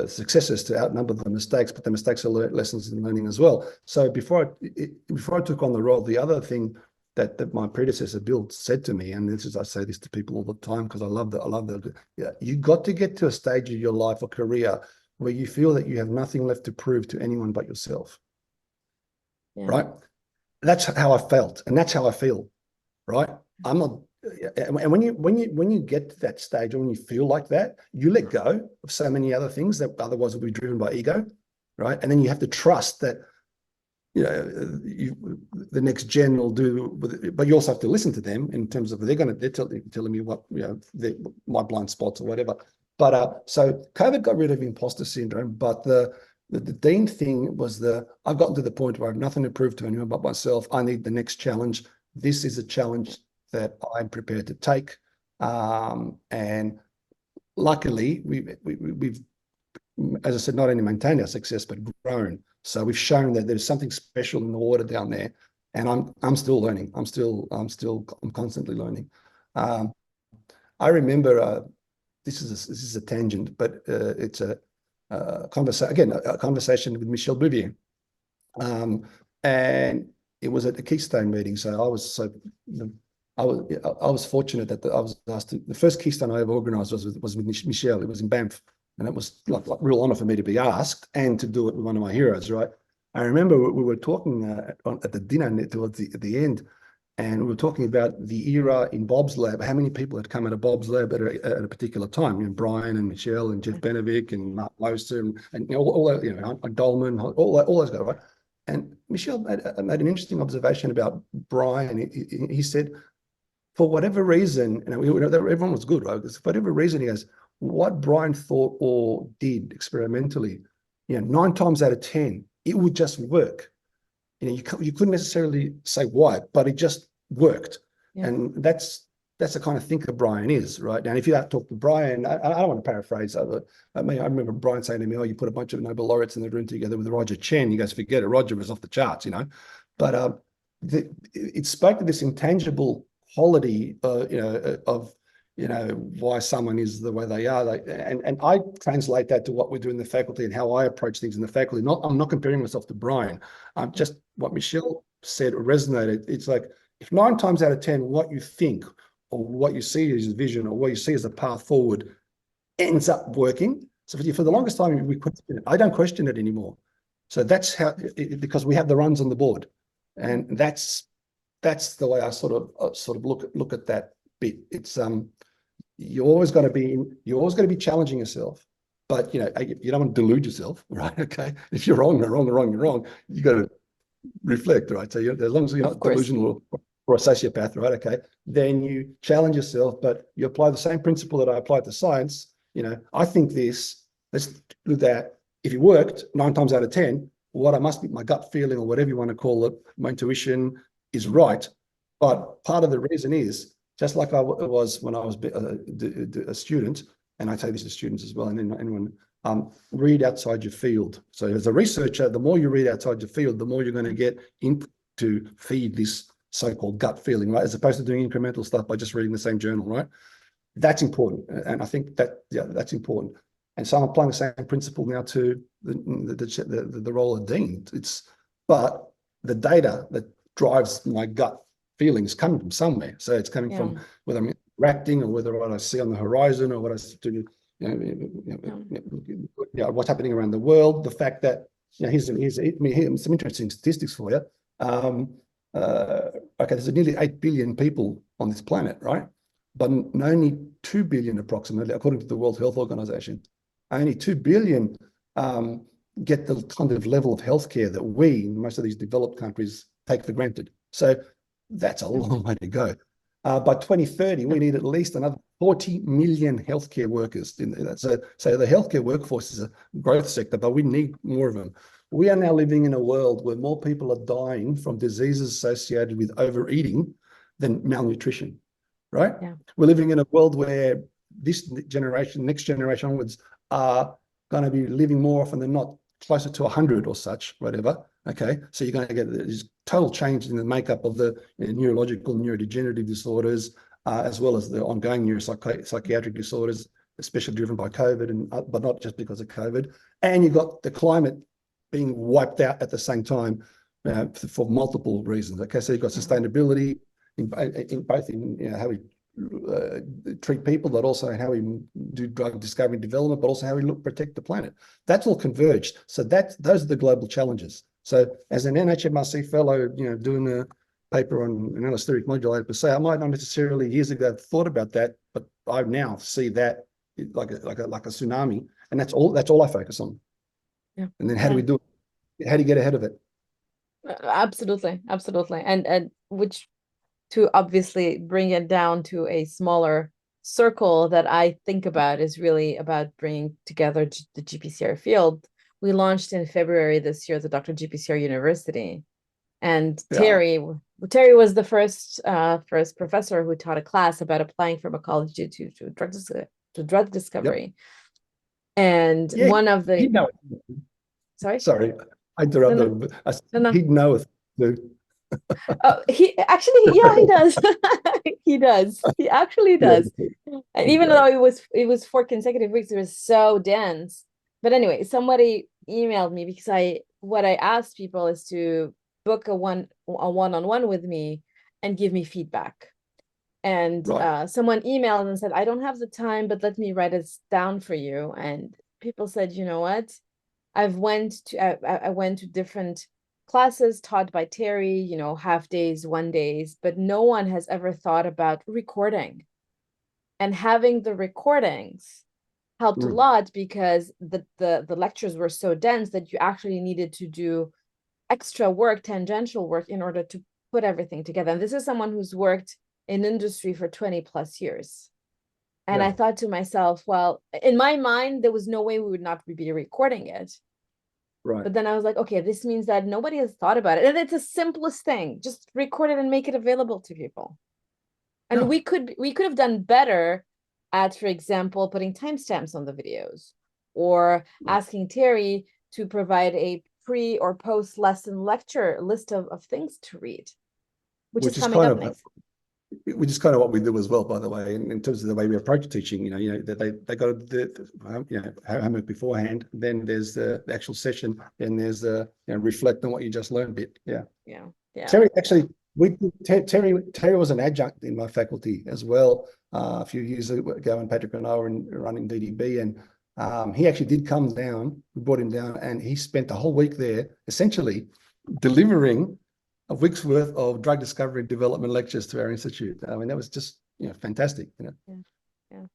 successes to outnumber the mistakes, but the mistakes are lessons in learning as well. So before I took on the role, the other thing that my predecessor Bill said to me, and I say this to people all the time because I love that. You got to get to a stage of your life or career where you feel that you have nothing left to prove to anyone but yourself. Right? That's how I felt, and that's how I feel, right? I'm not, and when you get to that stage, or when you feel like that, you let go of so many other things that otherwise will be driven by ego, right? And then you have to trust that, the next gen will do, but you also have to listen to them in terms of they're telling me what, my blind spots or whatever. But so COVID got rid of imposter syndrome, but the Dean thing was I've gotten to the point where I have nothing to prove to anyone but myself. I need the next challenge. This is a challenge that I'm prepared to take. And luckily, we've, as I said, not only maintained our success, but grown. So we've shown that there's something special in the water down there. And I'm still learning. I'm constantly learning. I remember, this is a tangent, but it's a conversation with Michel Bouvier. And it was at the Keystone meeting. So I was fortunate that I was asked to, the first Keystone I ever organized was with Michel. It was in Banff. And it was like real honor for me to be asked and to do it with one of my heroes, right? I remember we were talking at the dinner towards the end, and we were talking about the era in Bob's lab, how many people had come out of Bob's lab at a particular time. Brian and Michelle and Jeff Benovic and Mark Loser and all that, Dolman, all those guys, right? And Michelle made an interesting observation about Brian. He said, for whatever reason, everyone was good, right? For whatever reason, he goes, what Brian thought or did experimentally, 9 times out of 10, it would just work. You couldn't necessarily say why, but it just worked. Yeah. And that's the kind of thinker Brian is, right? And if you talk to Brian, I don't want to paraphrase that. I remember Brian saying to me, you put a bunch of Nobel laureates in the room together with Roger Chen. You guys forget it. Roger was off the charts, But it spoke to this intangible quality, of why someone is the way they are. And I translate that to what we do in the faculty and how I approach things in the faculty. I'm not comparing myself to Brian. Just what Michelle said resonated. It's like, if 9 times out of 10, what you think or what you see as a vision or what you see as a path forward ends up working. So for the longest time, we question it. I don't question it anymore. So that's how, because we have the runs on the board. And that's the way I sort of look at that bit. It's you're always going to be challenging yourself, but you don't want to delude yourself, right? Okay, if you're wrong, you're wrong. You got to reflect, right? So as long as you're not delusional or a sociopath, right? Okay, then you challenge yourself, but you apply the same principle that I applied to science. I think this. Let's do that. If it worked 9 times out of 10, what I must be, my gut feeling or whatever you want to call it, my intuition is right. But part of the reason is, just like I was when I was a student, and I say this to students as well, and anyone, read outside your field. So as a researcher, the more you read outside your field, the more you're going to get input to feed this so-called gut feeling, right? As opposed to doing incremental stuff by just reading the same journal, right? That's important. And I think that's important. And so I'm applying the same principle now to the role of dean. But the data that drives my gut feelings coming from somewhere. So it's coming from whether I'm interacting or whether what I see on the horizon or what I do, what's happening around the world. The fact that, here's some interesting statistics for you. Okay, there's nearly 8 billion people on this planet, right? But only 2 billion approximately, according to the World Health Organization, only 2 billion get the kind of level of healthcare that we, in most of these developed countries, take for granted. So that's a long way to go. By 2030, we need at least another 40 million healthcare workers in that. So the healthcare workforce is a growth sector, but we need more of them. We are now living in a world where more people are dying from diseases associated with overeating than malnutrition, right? Yeah. We're living in a world where this generation, next generation onwards, are going to be living more often than not closer to 100 or such, whatever. Okay, so you're going to get this total change in the makeup of the neurological, neurodegenerative disorders, as well as the ongoing neuropsychiatric disorders, especially driven by COVID, but not just because of COVID. And you've got the climate being wiped out at the same time for multiple reasons. Okay, so you've got sustainability in both how we treat people, but also how we do drug discovery and development, but also how we protect the planet. That's all converged. So those are the global challenges. So as an NHMRC fellow, doing paper on an allosteric modulator per se. I might not necessarily years ago have thought about that, but I now see that like a tsunami, and that's all I focus on.
Yeah.
And then how do we do it? How do you get ahead of it?
Absolutely, absolutely. And which, to obviously bring it down to a smaller circle that I think about, is really about bringing together the GPCR field. We launched in February this year the Dr. GPCR University, and
Yeah.
Terry was the first professor who taught a class about applying pharmacology to drug
Yep.
discovery. And
Yeah.
one of
He'd
the
know it.
sorry,
Sorry, I
no, no,
interrupted. But
no, no.
he'd know it.
Oh, he actually, yeah, he does. He does. He actually
Yeah.
does. And even
Great.
though it was 4 consecutive weeks, it was so dense. But anyway, somebody emailed me because what I asked people is to book a one-on-one with me and give me feedback. And
Right.
someone emailed and said, I don't have the time, but let me write it down for you. And people said, you know what? I went to different classes taught by Terry, half days, 1 days, but no one has ever thought about recording. And having the recordings helped a
Mm.
lot, because the lectures were so dense that you actually needed to do extra work, tangential work, in order to put everything together. And this is someone who's worked in industry for 20 plus years. And I
Yeah.
thought to myself, well, in my mind, there was no way we would not be recording it.
Right.
But then I was like, okay, this means that nobody has thought about it. And it's the simplest thing. Just record it and make it available to people. And
No.
we could have done better at, for example, putting timestamps on the videos, or
Right.
asking Terry to provide a pre or post lesson lecture list of things to read, which is
Which is
coming
kind
up
of
next.
what we do as well, by the way, in terms of the way we approach teaching. That they got the homework beforehand. Then there's the actual session. Then there's the reflect on what you just learned bit. Yeah.
Yeah. Yeah.
Terry actually, Terry was an adjunct in my faculty as well a few years ago, when Patrick and I were running DDB, and he actually did come down. We brought him down, and he spent the whole week there, essentially delivering a week's worth of drug discovery development lectures to our institute. I mean, that was just fantastic.
Yeah. Yeah.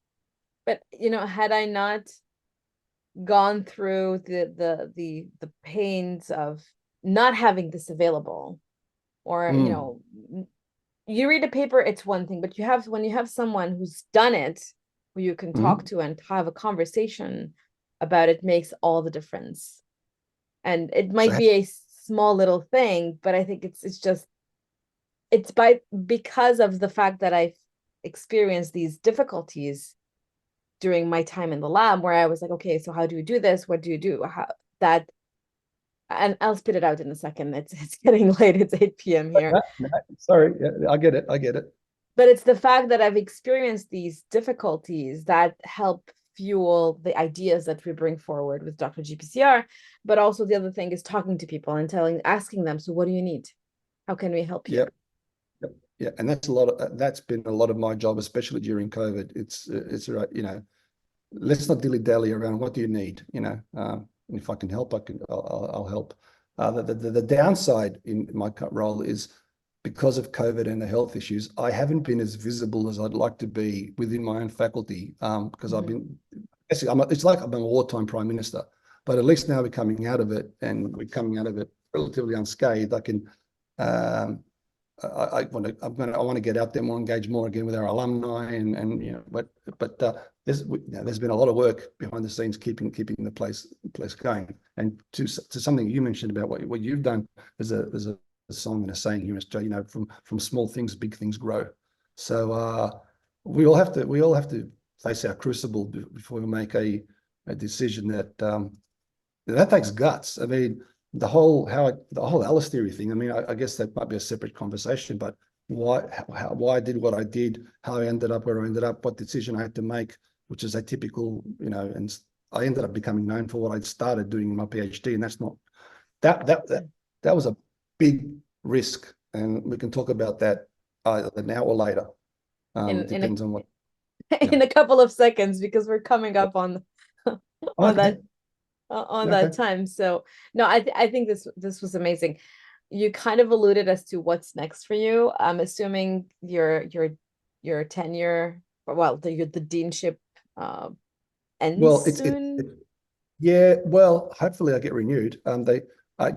But had I not gone through the pains of not having this available, or
Mm,
you read a paper, it's one thing, but when you have someone who's done it, who you can talk
mm.
to and have a conversation about it, makes all the difference. And it
So
might be a small little thing, but I think it's because of the fact that I've experienced these difficulties during my time in the lab, where I was like, okay, so how do you do this? What do you do? How that And I'll spit it out in a second. It's getting late. It's 8 p.m. here.
sorry, yeah, I get it. I get it.
But it's the fact that I've experienced these difficulties that help fuel the ideas that we bring forward with Dr. GPCR. But also the other thing is talking to people and asking them, so what do you need? How can we help you?
Yeah. Yep. Yeah, and that's been a lot of my job, especially during COVID. It's right, let's not dilly dally around. What do you need? And if I can help, I'll help. The downside in my current role is, because of COVID and the health issues, I haven't been as visible as I'd like to be within my own faculty. Because I've been, it's like I'm a wartime prime minister, but at least now we're coming out of it, and we're coming out of it relatively unscathed. I can. I want to get out there more, engage more again with our alumni, but there's been a lot of work behind the scenes keeping the place going. And to something you mentioned about what you've done, there's a song and a saying here in Australia, from small things big things grow. So we all have to face our crucible before we make a decision that takes guts. I mean, the whole Alice theory thing. I mean, I guess that might be a separate conversation, but why I did what I did, how I ended up where I ended up, what decision I had to make, which is atypical, and I ended up becoming known for what I'd started doing in my PhD, and that's not that was a big risk, and we can talk about that either now or later.
In in a
Depends on what.
in a couple of seconds, because we're coming up on on
Okay.
that on that
Okay.
time. So no, I think this was amazing. you kind of alluded as to what's next for you. I'm assuming your tenure, well, the deanship ends
Well,
soon.
yeah, well, hopefully I get renewed. I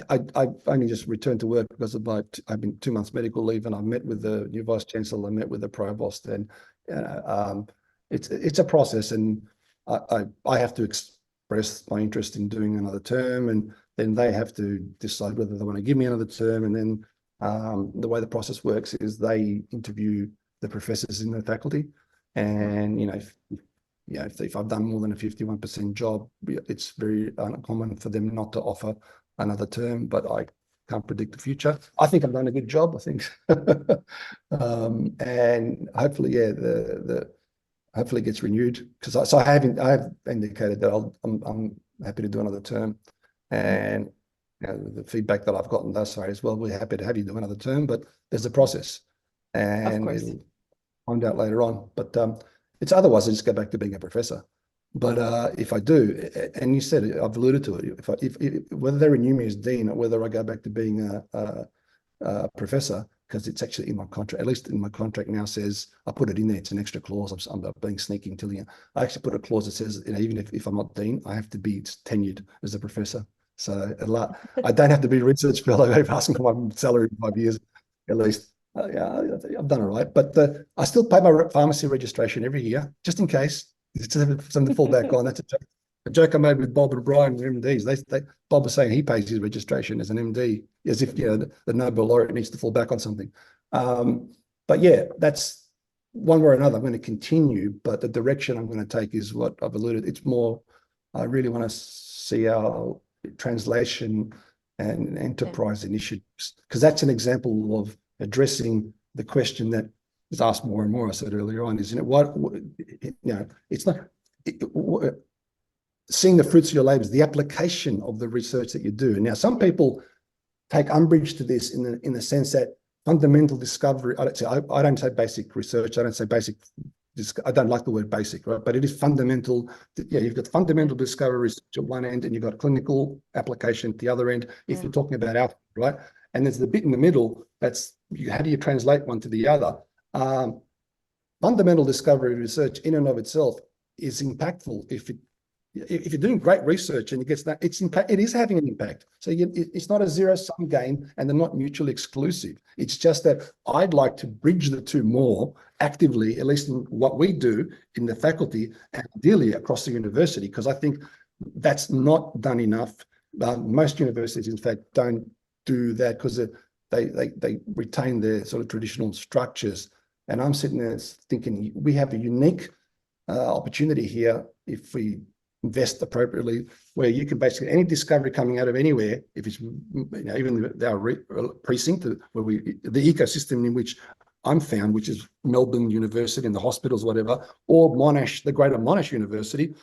only just returned to work because of I've been 2 months medical leave, and I met with the new vice chancellor, I met with the provost, and uh, um, it's a process, and I have to express my interest in doing another term, and then they have to decide whether they want to give me another term, and then the way the process works is they interview the professors in the faculty, and if I've done more than a 51% job, it's very uncommon for them not to offer another term, but I can't predict the future. I think I've done a good job, I think. And hopefully, yeah, hopefully it gets renewed, because I have indicated that I'm happy to do another term. And the feedback that I've gotten thus far is, well, we're happy to have you do another term, but there's a process,
Of
and
course.
it'll find out later on. But it's otherwise I just go back to being a professor. But if I do, and you said it, I've alluded to it, if whether they renew me as dean or whether I go back to being a professor, because it's actually in my contract, at least in my contract now says, I put it in there, it's an extra clause. I'm being sneaky until I actually put a clause that says, even if I'm not dean, I have to be tenured as a professor. So I don't have to be a research fellow asking for my salary in 5 years at least. Yeah, I've done all right, but I still pay my pharmacy registration every year, just in case. It's something to fall back on. That's a joke I made with Bob and Brian, MDs. Bob was saying he pays his registration as an MD, as if the Nobel laureate needs to fall back on something. But yeah, that's one way or another. I'm going to continue, but the direction I'm going to take is what I've alluded. It's more, I really want to see our translation and enterprise initiatives, because that's an example of addressing the question that is asked more and more. I said earlier on, is it's not seeing the fruits of your labors, the application of the research that you do. And now some people take umbrage to this in the sense that fundamental discovery, I don't say basic research, I don't say basic, I don't like the word basic, right? But it is fundamental. Yeah, you've got fundamental discovery research at one end, and you've got clinical application at the other end, if you're talking about output, right? And there's the bit in the middle, that's how do you translate one to the other? Fundamental discovery research in and of itself is impactful if you're doing great research and it gets that, it is having an impact. So it's not a zero-sum game, and they're not mutually exclusive. It's just that I'd like to bridge the two more actively, at least in what we do in the faculty and ideally across the university, because I think that's not done enough. Most universities, in fact, don't do that because they retain their sort of traditional structures. And I'm sitting there thinking we have a unique opportunity here if we invest appropriately, where you can basically, any discovery coming out of anywhere, if it's even our precinct, where the ecosystem in which I'm found, which is Melbourne University and the hospitals, whatever, or Monash, the greater Monash University,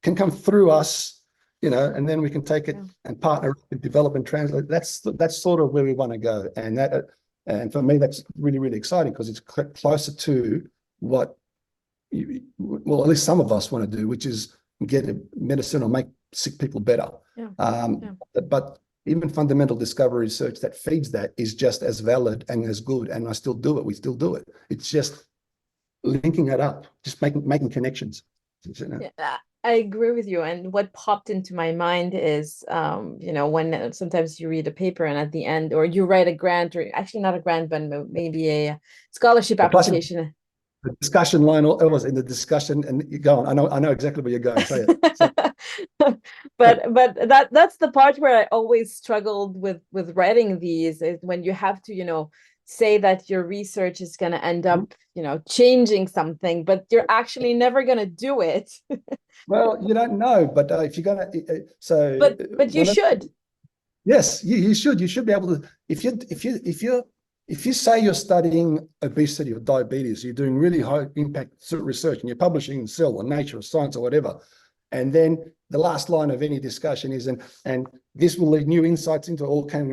can come through us, and then we can take it and partner and develop and translate. That's sort of where we want to go, and for me that's really, really exciting, because it's closer to what well, at least some of us want to do, which is get medicine or make sick people better. But even fundamental discovery research that feeds that is just as valid and as good, and I still do it. We still do it. It's just linking it up, just making connections.
Yeah, I agree with you. And what popped into my mind is, when sometimes you read a paper and at the end, or you write a grant, or actually not a grant, but maybe a scholarship application.
The discussion line, it was in the discussion, and you go on. I know exactly where you're going. Say it.
But that's the part where I always struggled with writing these, is when you have to, say that your research is going to end up, changing something, but you're actually never going to do it.
Well, you don't know, but if you're gonna,
but you should.
Yes, you should. You should be able to. If you say you're studying obesity or diabetes, you're doing really high impact research, and you're publishing in Cell or Nature or Science or whatever, and then the last line of any discussion is, and this will lead new insights into, or can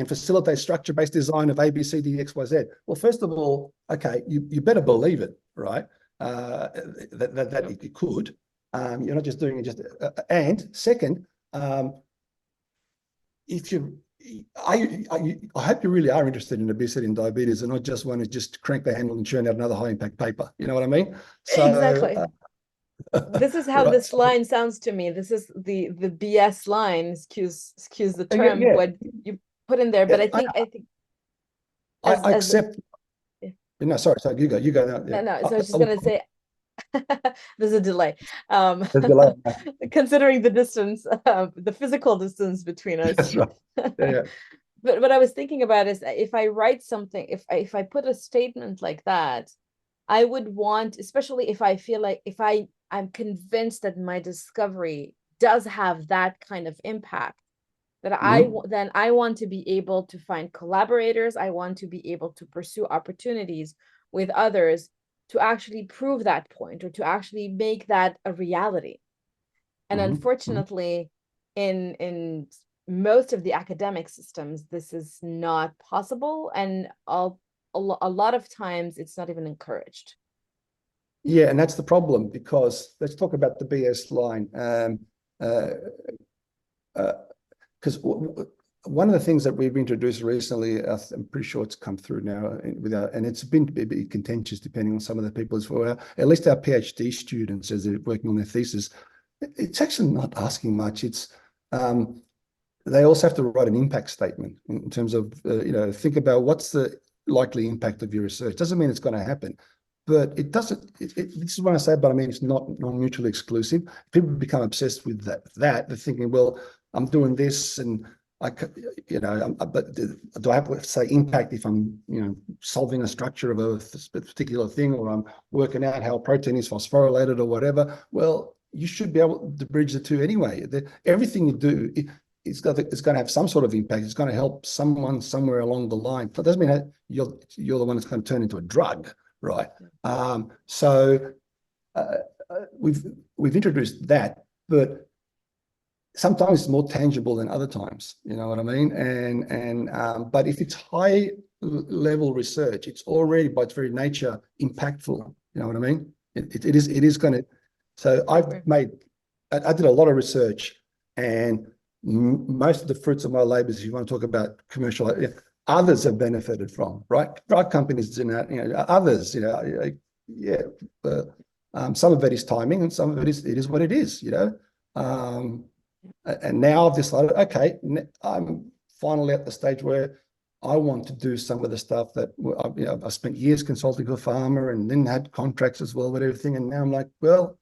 facilitate structure-based design of A, B, C, D, X, Y, Z. Well, first of all, okay, you better believe it, right? That it could. You're not just doing it and second, if you're I hope you really are interested in obesity and diabetes and not just want to just crank the handle and churn out another high impact paper. You know what I mean? So,
Exactly. This is how
right.
this line sounds to me. This is the BS line, excuse the
Yeah,
term,
yeah,
what you put in there. But
yeah.
I think
I
as
accept. No, sorry, you go. You go now. Yeah.
no. So I was just gonna say there's a delay. Um,
There's a delay.
considering the distance, the physical distance between us.
That's right. Yeah, yeah.
But what I was thinking about is if I write something, if I put a statement like that, I would want, especially if I feel like if I'm convinced that my discovery does have that kind of impact, that
Mhm.
then I want to be able to find collaborators. I want to be able to pursue opportunities with others to actually prove that point or to actually make that a reality. And
Mhm. Mhm.
unfortunately, in most of the academic systems, this is not possible, and a lot of times it's not even encouraged.
Yeah, and that's the problem because let's talk about the BS line. Uh, because one of the things that we've introduced recently, I'm pretty sure it's come through now, and it's been a bit contentious depending on some of the people as well. At least our PhD students, as they're working on their thesis, it's actually not asking much. It's they also have to write an impact statement in terms of think about what's the likely impact of your research. Doesn't mean it's going to happen, but it doesn't. This is what I say, but I mean it's not non-mutually exclusive. People become obsessed with that they're thinking, well, I'm doing this, and but do I have to say impact if I'm solving a structure of a particular thing, or I'm working out how a protein is phosphorylated or whatever? Well, you should be able to bridge the two anyway. Everything you do, it's going to have some sort of impact. It's going to help someone somewhere along the line. That doesn't mean that you're the one that's going to turn into a drug, right? So we've introduced that, but sometimes it's more tangible than other times. You know what I mean? But if it's high level research, it's already by its very nature impactful. You know what I mean? It is going to. So I did a lot of research, and most of the fruits of my labors, if you want to talk about commercial, others have benefited from, right? Drug companies do that, others, yeah. Some of it is timing, and some of it is what it is, and now I've decided, okay, I'm finally at the stage where I want to do some of the stuff that I spent years consulting for pharma and then had contracts as well with everything. And now I'm like, well,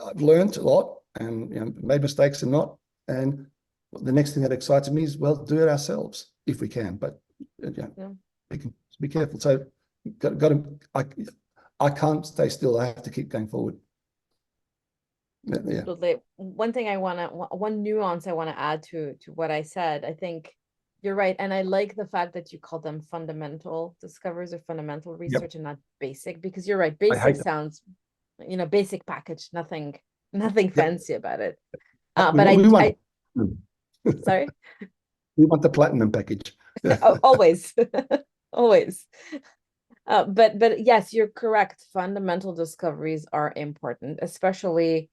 I've learned a lot and made mistakes and not. And the next thing that excites me is, well, do it ourselves if we can. But
Yeah.
be careful. So got to, I can't stay still. I have to keep going forward. Yeah.
Absolutely. One nuance I want to add to what I said. I think you're right. And I like the fact that you call them fundamental discoveries or fundamental
Yep.
research and not basic, because you're right.
I
Basic
hate that.
sounds, basic package, nothing
Yep.
fancy about it.
We,
But
we want
I, sorry,
we want the platinum package.
always, always. But yes, you're correct. Fundamental discoveries are important, especially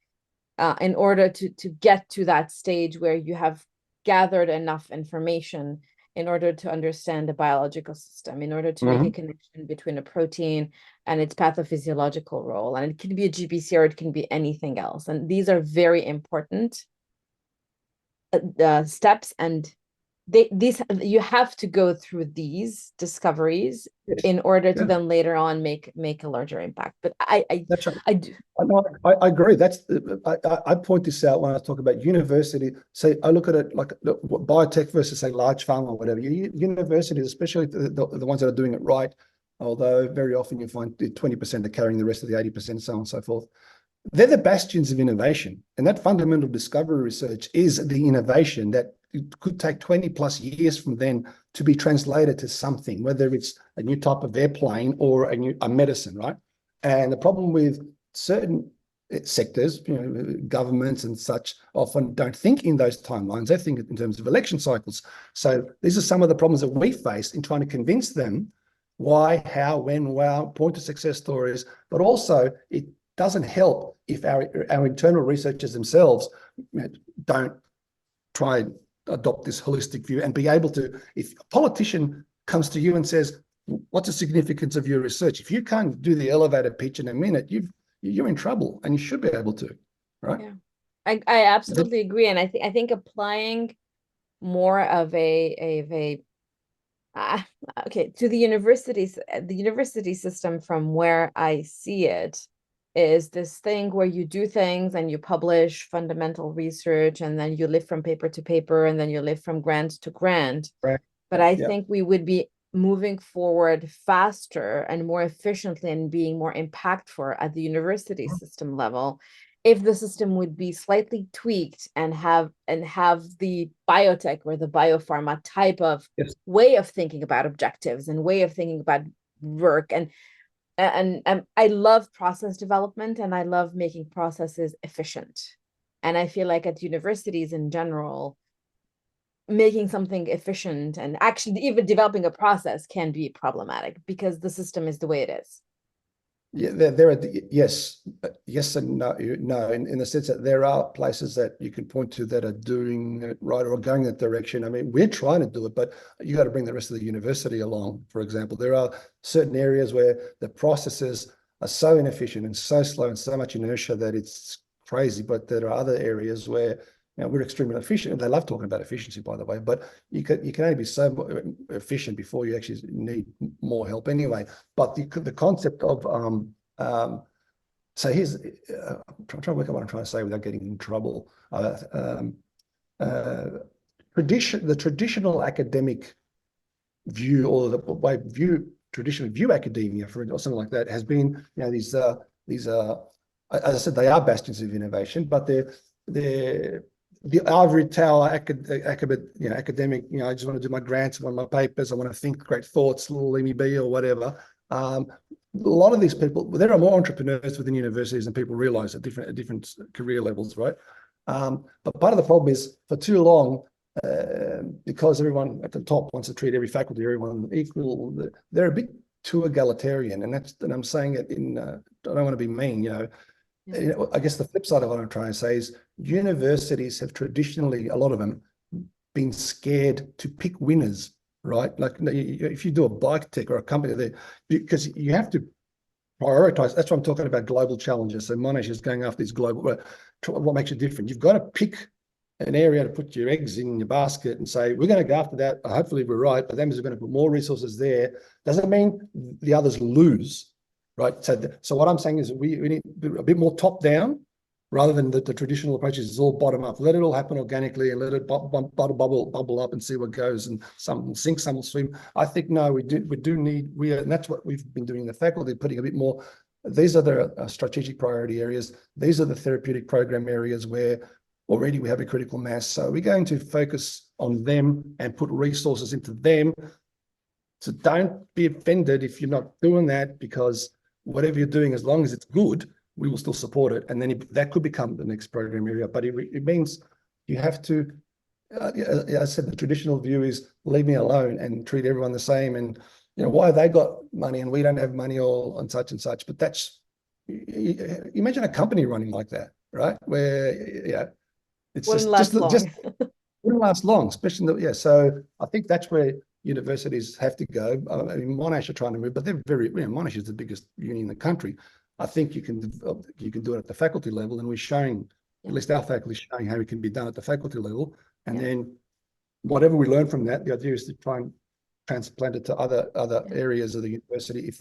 in order to get to that stage where you have gathered enough information in order to understand the biological system, in order to make a
Mhm.
connection between a protein and its pathophysiological role. And it can be a GPCR, it can be anything else. And these are very important steps, and these you have to go through these discoveries
Yes.
in order to
Yeah,
then later on make a larger impact. But I
that's right.
I do.
I agree. I point this out when I talk about university. Say I look at it like biotech versus say large pharma or whatever. Universities, especially the ones that are doing it right, although very often you find the 20% are carrying the rest of the 80%, so on and so forth. They're the bastions of innovation. And that fundamental discovery research is the innovation that it could take 20 plus years from then to be translated to something, whether it's a new type of airplane or a medicine, right? And the problem with certain sectors, governments and such, often don't think in those timelines. They think in terms of election cycles. So these are some of the problems that we face in trying to convince them why, how, when, wow, point to success stories, but also it doesn't help if our internal researchers themselves don't try adopt this holistic view and be able to, if a politician comes to you and says, what's the significance of your research? If you can't do the elevator pitch in a minute, you're in trouble, and you should be able to, right?
Yeah, I absolutely agree. And I think applying more of a okay, to the universities, the university system from where I see it is this thing where you do things and you publish fundamental research and then you live from paper to paper and then you live from grant to grant.
Right.
But I
Yeah.
think we would be moving forward faster and more efficiently and being more impactful at the university system level if the system would be slightly tweaked and have the biotech or the biopharma type of
Yes.
way of thinking about objectives and way of thinking about work. And I love process development and I love making processes efficient. And I feel like at universities in general, making something efficient and actually even developing a process can be problematic because the system is the way it is.
Yeah, there are yes, yes and no. In the sense that there are places that you can point to that are doing it right or going that direction. I mean, we're trying to do it, but you got to bring the rest of the university along. For example, there are certain areas where the processes are so inefficient and so slow and so much inertia that it's crazy. But there are other areas where we're extremely efficient. And they love talking about efficiency, by the way, but you can only be so efficient before you actually need more help anyway. But the concept of so here's I'm trying to work out what I'm trying to say without getting in trouble. The traditional academic view, or the way traditionally view academia or something like that, has been these as I said, they are bastions of innovation, but they're the ivory tower academic, I just want to do my grants, I want my papers, I want to think great thoughts, leave me be or whatever. A lot of these people, there are more entrepreneurs within universities than people realize at different career levels, right? But part of the problem is for too long, because everyone at the top wants to treat every faculty, everyone equal, they're a bit too egalitarian. And I'm saying it I don't want to be mean, I guess the flip side of what I'm trying to say is universities have traditionally, a lot of them, been scared to pick winners, right? Like if you do a bike tech or a company there, because you have to prioritize. That's what I'm talking about, global challenges. So Monash is going after these global, what makes it different? You've got to pick an area to put your eggs in your basket and say, we're going to go after that. Hopefully we're right, but then we're going to put more resources there. Doesn't mean the others lose. Right. So what I'm saying is we need a bit more top down rather than the traditional approaches. It's all bottom up. Let it all happen organically and let it bubble up and see what goes. And some will sink, some will swim. I think no, we do need and that's what we've been doing in the faculty, putting a bit more. These are the strategic priority areas. These are the therapeutic program areas where already we have a critical mass. So we're going to focus on them and put resources into them. So don't be offended if you're not doing that, because whatever you're doing, as long as it's good, we will still support it. And then that could become the next program area. But it means you have to, I said, the traditional view is leave me alone and treat everyone the same. And, why have they got money and we don't have money or and such and such? But that's, imagine a company running like that, right? Where, it's
Wouldn't
just
last long.
wouldn't last long, especially so I think that's where universities have to go. I mean, Monash are trying to move, but they're Monash is the biggest uni in the country. I think you can do it at the faculty level, and we're showing, at least our faculty showing how it can be done at the faculty level. And then whatever we learn from that, the idea is to try and transplant it to other areas of the university if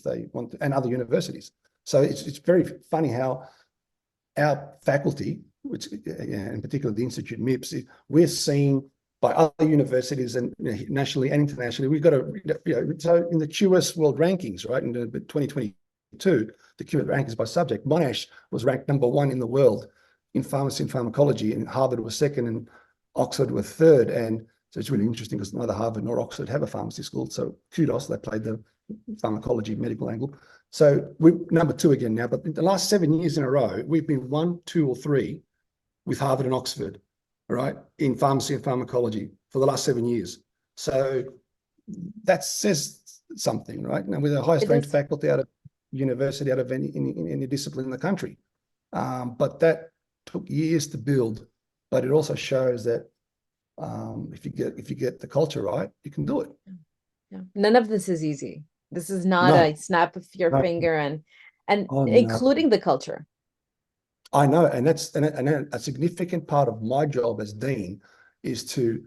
they want to, and other universities. So it's very funny how our faculty, which in particular the Institute MIPS, we're seen by other universities and nationally and internationally. We've got so in the QS World Rankings, right, in 2022, the QS rankings by subject, Monash was ranked #1 in the world in pharmacy and pharmacology, and Harvard was second, and Oxford was third. And so it's really interesting because neither Harvard nor Oxford have a pharmacy school. So kudos, they played the pharmacology medical angle. So we're #2 again now, but in the last 7 years in a row, we've been 1, 2, or 3 with Harvard and Oxford, right, in pharmacy and pharmacology for the last 7 years. So that says something, right? And we're the highest ranked faculty out of university, out of any discipline in the country. But that took years to build, but it also shows that if you get the culture right, you can do it.
Yeah. None of this is easy. This is not
No,
a snap of your
no.
finger and
Oh no.
including the culture.
I know, and that's a significant part of my job as dean is to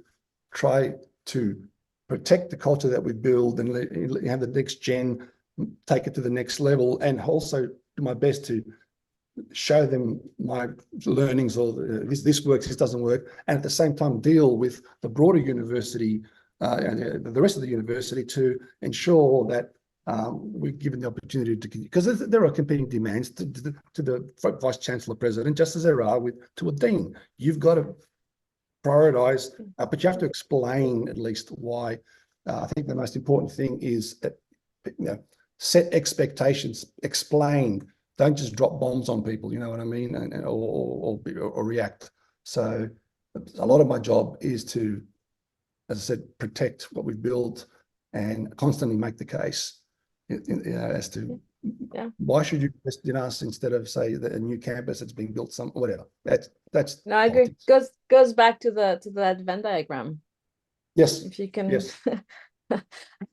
try to protect the culture that we build and have the next gen take it to the next level, and also do my best to show them my learnings, or this works, this doesn't work, and at the same time deal with the broader university and the rest of the university to ensure that we're given the opportunity to, because there are competing demands to the vice chancellor president, just as there are to a dean. You've got to prioritize, but you have to explain at least why. I think the most important thing is that, set expectations, explain. Don't just drop bombs on people, you know what I mean, or react. So a lot of my job is to, as I said, protect what we've built and constantly make the case as to why should you invest in us instead of, say, a new campus that's being built whatever. That's
No, I agree. Goes back to that Venn diagram.
Yes.
If you can.
Yes.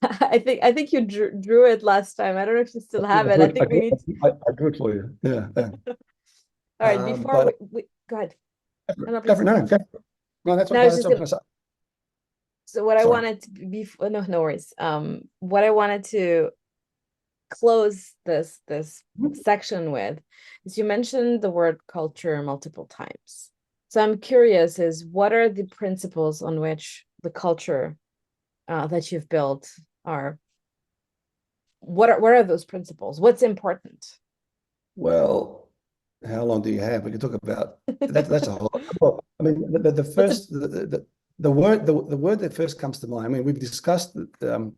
I think you drew it last time. I don't know if you still have it. I think we need.
I drew it for you. Yeah.
All right. Before we go ahead.
No, that's
No, I was
what
just
I'm going to say.
So what
Sorry.
I wanted to be, no worries. What I wanted to close this section with is, you mentioned the word culture multiple times. So I'm curious, is what are the principles on which the culture that you've built are? What are those principles? What's important?
Well, how long do you have? We can talk about that. That's a whole. Well, I mean, the first the word that first comes to mind. I mean, we've discussed the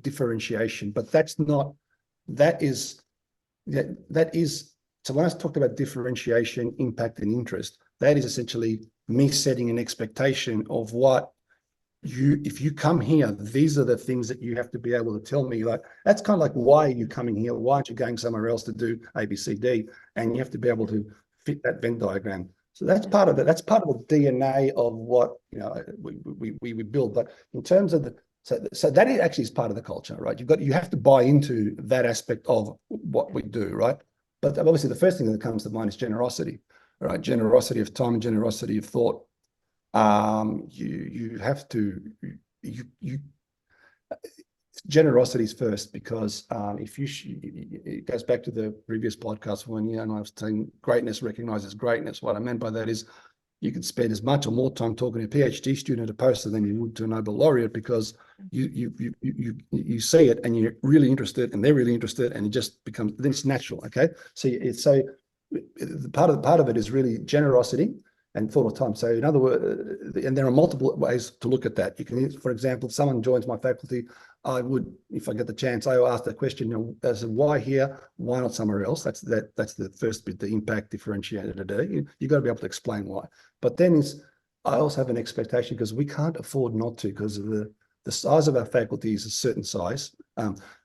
differentiation, but that's not. That is. So when I talked about differentiation, impact, and interest, that is essentially me setting an expectation of what if you come here, these are the things that you have to be able to tell me. Like, that's kind of like, why are you coming here? Why aren't you going somewhere else to do A, B, C, D? And you have to be able to fit that Venn diagram. So that's part of it. That's part of the DNA of what we build. But in terms of so that actually is part of the culture, right? You have to buy into that aspect of what we do, right? But obviously, the first thing that comes to mind is generosity, right? Generosity of time and generosity of thought. You have to generosity is first, because if it goes back to the previous podcast when I was saying greatness recognizes greatness. What I meant by that is you can spend as much or more time talking to a PhD student at a poster than you would to a Nobel laureate, because you see it and you're really interested and they're really interested, and it just becomes, then it's natural. Okay, so part of it is really generosity and thought of time. So in other words, and there are multiple ways to look at that. You can, for example, if someone joins my faculty, I would, if I get the chance, I will ask the question, as why here, why not somewhere else? That's the first bit, the impact differentiated today. You've got to be able to explain why. But then I also have an expectation, because we can't afford not to, because of the size of our faculty is a certain size.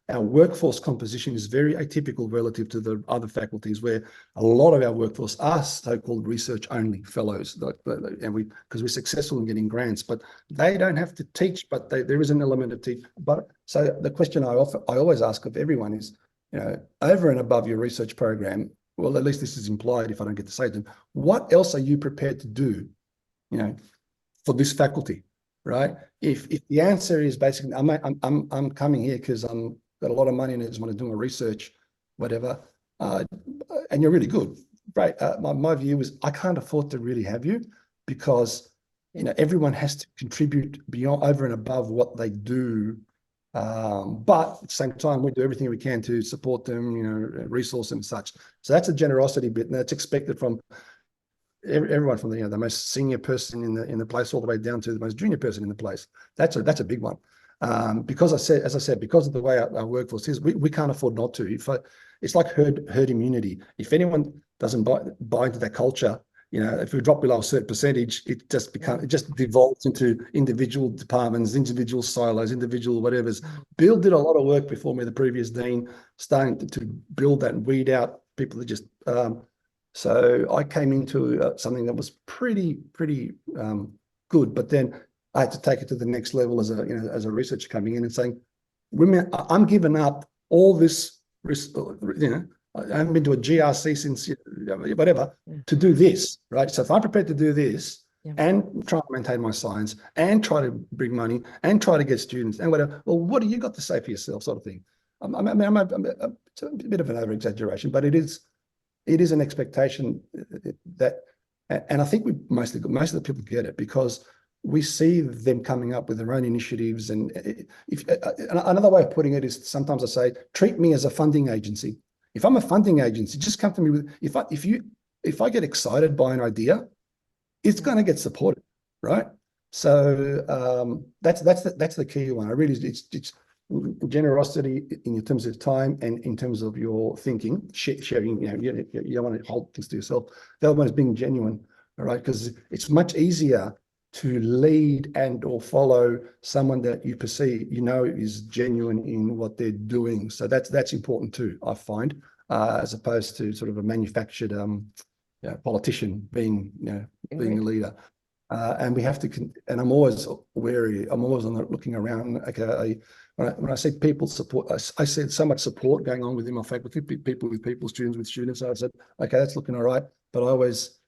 Our workforce composition is very atypical relative to the other faculties, where a lot of our workforce are so-called research-only fellows, because we're successful in getting grants, but they don't have to teach, but there is an element of teach. But so the question I always ask of everyone is, over and above your research program, well, at least this is implied if I don't get to say them, what else are you prepared to do, for this faculty, right? If the answer is basically, I'm coming here because I'm got a lot of money and I just want to do my research, whatever, and you're really good, right? My view is I can't afford to really have you, because everyone has to contribute beyond, over and above what they do. But at the same time, we do everything we can to support them, resource and such. So that's a generosity bit, and that's expected from everyone, from the most senior person in the place all the way down to the most junior person in the place. That's a big one. Because as I said, because of the way our workforce is, we can't afford not to. It's like herd immunity. If anyone doesn't buy into that culture, if we drop below a certain percentage, it just devolves into individual departments, individual silos, individual whatever's. Bill did a lot of work before me, the previous dean, starting to build that and weed out people that just. So I came into something that was pretty good. But then I had to take it to the next level as a researcher coming in and saying, I'm giving up all this, I haven't been to a GRC since whatever to do this, right? So if I'm prepared to do this and try to maintain my science and try to bring money and try to get students and whatever, well, what do you got to say for yourself, sort of thing? It's a bit of an over exaggeration, but it is an expectation that, and I think most of the people get it because we see them coming up with their own initiatives. And another way of putting it is sometimes I say, treat me as a funding agency. If I'm a funding agency, just come to me with, if I get excited by an idea, it's going to get supported, right? So that's the key one. I really, it's generosity in terms of time and in terms of your thinking, sharing. You don't want to hold things to yourself. The other one is being genuine, all right? Because it's much easier to lead and or follow someone that you perceive, is genuine in what they're doing. So that's important too, I find, as opposed to sort of a manufactured politician being a leader. And we have to, and I'm always wary. I'm always looking around. Okay, when I see people support, I see so much support going on within my faculty, people with people, students with students. So I said, okay, that's looking all right. But I always,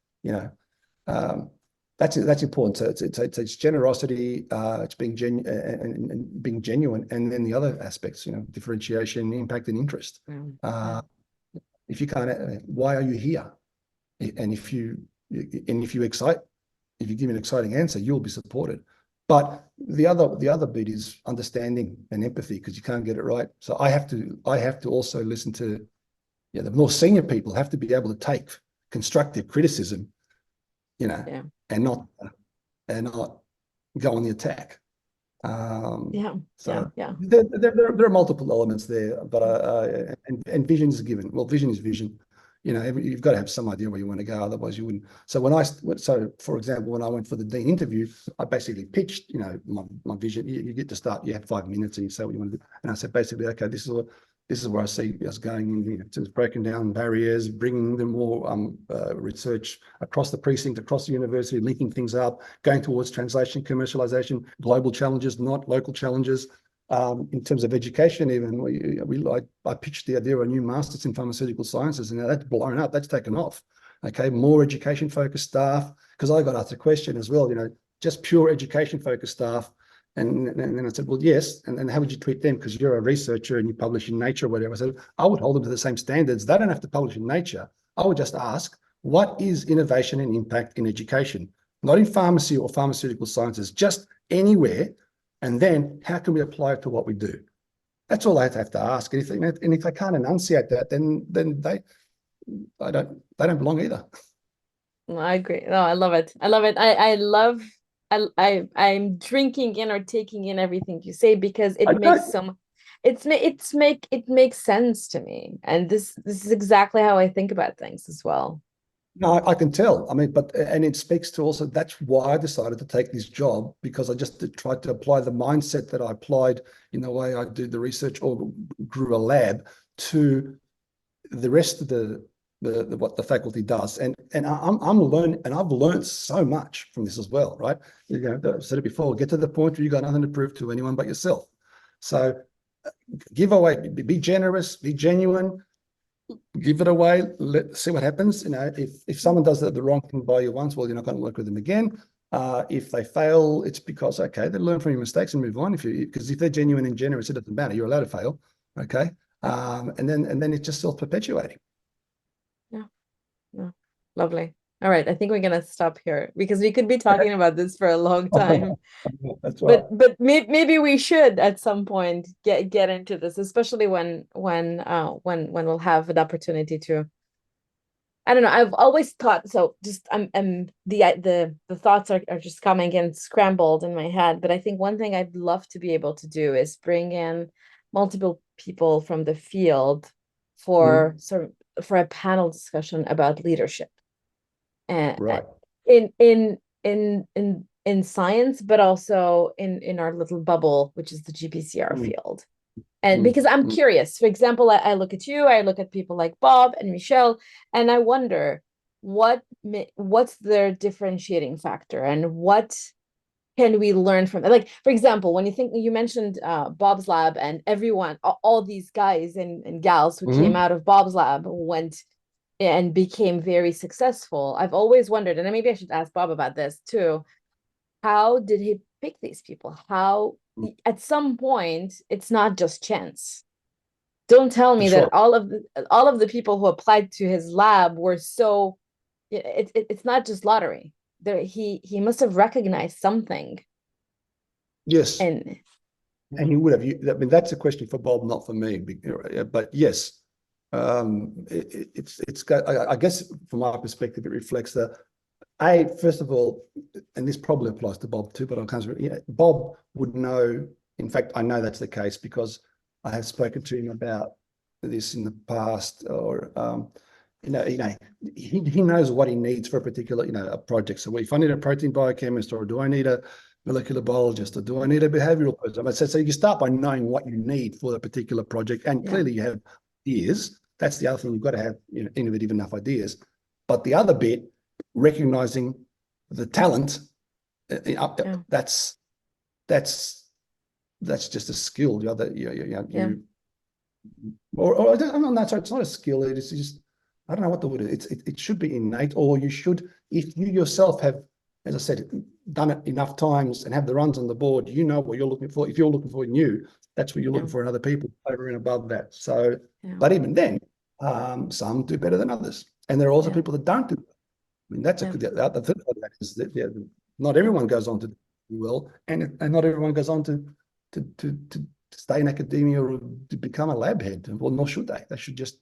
that's important. So it's generosity, it's being and being genuine, and then the other aspects, differentiation, impact, and interest. If you can't, why are you here? And if you give me an exciting answer, you'll be supported. But the other bit is understanding and empathy, because you can't get it right. So I have to also listen to, the more senior people have to be able to take constructive criticism, and not go on the attack. There are multiple elements there, but and vision is a given. Well, vision is vision. You've got to have some idea where you want to go, otherwise you wouldn't. So for example, when I went for the dean interview, I basically pitched, my vision. You get to start, you have 5 minutes and you say what you want to do. And I said, basically, okay, this is where I see us going, to breaking down barriers, bringing them more research across the precinct, across the university, linking things up, going towards translation, commercialization, global challenges, not local challenges. In terms of education, even I pitched the idea of a new master's in pharmaceutical sciences, and now that's blown up. That's taken off. Okay, more education-focused staff, because I got asked a question as well. Just pure education-focused staff, and then I said, well, yes. And then how would you treat them? Because you're a researcher and you publish in Nature or whatever. I said, I would hold them to the same standards. They don't have to publish in Nature. I would just ask, what is innovation and impact in education? Not in pharmacy or pharmaceutical sciences, just anywhere. And then how can we apply it to what we do? That's all I have to ask. And if they can't enunciate that, then they don't belong either.
No, I agree. No, I love it. I love it. I'm drinking in or taking in everything you say, because it makes sense to me. And this is exactly how I think about things as well.
No, I can tell. I mean, and it speaks to also, that's why I decided to take this job, because I just tried to apply the mindset that I applied in the way I do the research or grew a lab to the rest of the what the faculty does. And I'm learning, and I've learned so much from this as well, right? I've said it before, get to the point where you got nothing to prove to anyone but yourself. So give away, be generous, be genuine. Give it away. Let's see what happens. If someone does the wrong thing by you once, well, you're not going to work with them again. If they fail, it's because, okay, they learn from your mistakes and move on. Because if they're genuine and generous, it doesn't matter. You're allowed to fail, okay? And then it's just self-perpetuating.
Yeah, lovely. All right, I think we're gonna stop here, because we could be talking about this for a long time.
That's right.
But maybe we should at some point get into this, especially when we'll have an opportunity to. I don't know. I've always thought so. Just the thoughts are just coming and scrambled in my head. But I think one thing I'd love to be able to do is bring in multiple people from the field for for a panel discussion about leadership, and
Right.
in science, but also in our little bubble, which is the GPCR field. And because I'm curious, for example, I look at you, I look at people like Bob and Michelle, and I wonder what's their differentiating factor, and what can we learn from it? Like, for example, when you mentioned Bob's Lab, and everyone, all these guys and gals who came out of Bob's Lab went and became very successful. I've always wondered, and maybe I should ask Bob about this too. How did he pick these people? How, at some point, it's not just chance. Don't tell me
That's
that
right.
all of the people who applied to his lab were so, it's not just lottery. There, he must have recognized something.
Yes.
And
And he would have. I mean, that's a question for Bob, not for me. But yes, it's got. I guess from our perspective, it reflects the. First of all, and this probably applies to Bob too, but I can't. Bob would know. In fact, I know that's the case because I have spoken to him about this in the past, or he knows what he needs for a particular, a project. So if I need a protein biochemist, or do I need a molecular biologist, or do I need a behavioral person? So you start by knowing what you need for the particular project, and clearly you have ideas. That's the other thing, you've got to have innovative enough ideas. But the other bit, recognizing the talent, that's just a skill. The other, I'm not sorry, it's not a skill. It's just, I don't know what the word is. It should be innate, or you should, if you yourself have, as I said, done it enough times and have the runs on the board, you know what you're looking for. If you're looking for new, that's what you're looking for in other people over and above that. So, but even then, some do better than others, and there are also people that don't do it. I mean, that's the third part of that is that not everyone goes on to do well, and not everyone goes on to stay in academia or to become a lab head. Well, nor should they. They should just,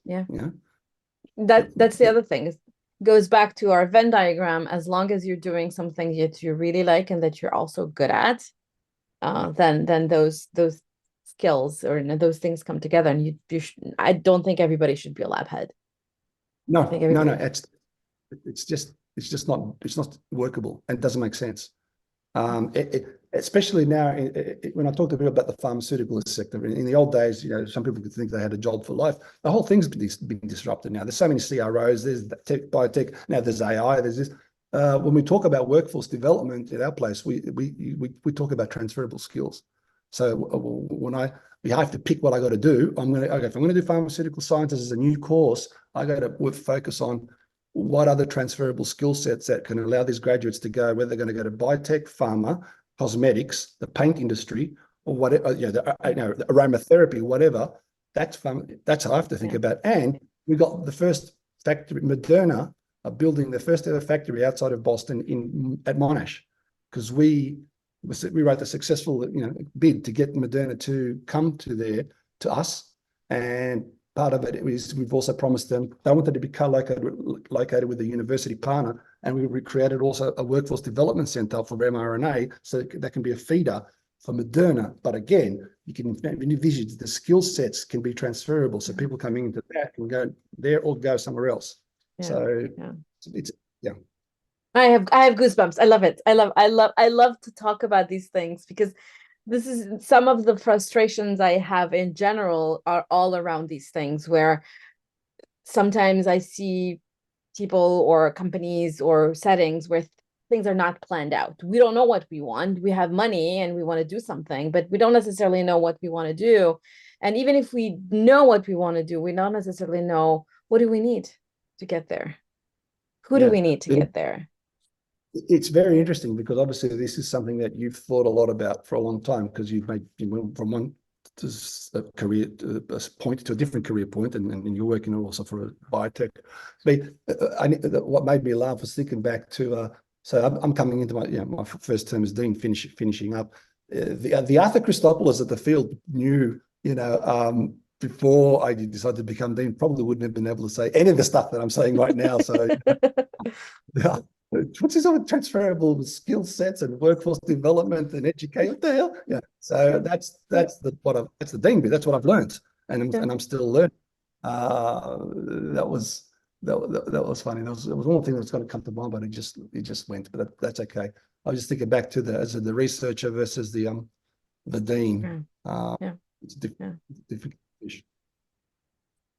That's the other thing. It goes back to our Venn diagram. As long as you're doing something that you really like and that you're also good at, then those skills or those things come together. And I don't think everybody should be a lab head.
No. It's just not workable, and it doesn't make sense. Especially now, when I talk to people about the pharmaceutical sector, in the old days, some people could think they had a job for life. The whole thing's been disrupted now. There's so many CROs, there's biotech, now there's AI, there's this. When we talk about workforce development at our place, we talk about transferable skills. So when I have to pick what I got to do, if I'm going to do pharmaceutical sciences as a new course, I got to focus on what other transferable skill sets that can allow these graduates to go, whether they're going to go to biotech, pharma, cosmetics, the paint industry, or whatever, the aromatherapy, whatever. That's fun. That's how I have to think about. And we got the first factory, Moderna, are building the first ever factory outside of Boston at Monash, because we wrote a successful bid to get Moderna to come to us, and part of it is we've also promised them they wanted to be located with a university partner, and we created also a workforce development center for mRNA, so that can be a feeder for Moderna. But again, you can envisage the skill sets can be transferable, so people coming into that can go there or go somewhere else. It's
I have goosebumps. I love it. I love to talk about these things, because this is some of the frustrations I have in general are all around these things, where sometimes I see people or companies or settings where things are not planned out. We don't know what we want. We have money and we want to do something, but we don't necessarily know what we want to do. And even if we know what we want to do, we don't necessarily know what do we need to get there. Who do we need to get there?
It's very interesting, because obviously this is something that you've thought a lot about for a long time, because you went from one career point to a different career point, and you're working also for a biotech. But what made me laugh was thinking back to so I'm coming into my first term as dean, finishing up. The Arthur Christopoulos at the field knew, before I decided to become dean, probably wouldn't have been able to say any of the stuff that I'm saying right now. So what's this all transferable skill sets and workforce development and education? What the hell? Yeah. So that's the dean bit. That's what I've learned, and I'm still learning. That was funny. There was one thing that's going to come to mind, but it just went. But that's okay. I was just thinking back to the researcher versus the dean. It's different.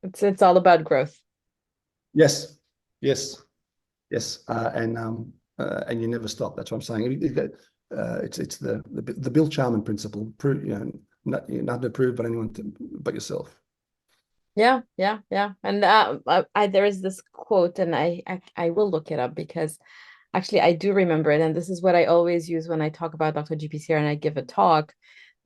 It's all about growth.
Yes, and you never stop. That's what I'm saying. it's the Bill Charman principle. Prove, nothing to prove, but but yourself.
Yeah. And there is this quote, and I will look it up because actually I do remember it, and this is what I always use when I talk about Dr. GPCR and I give a talk.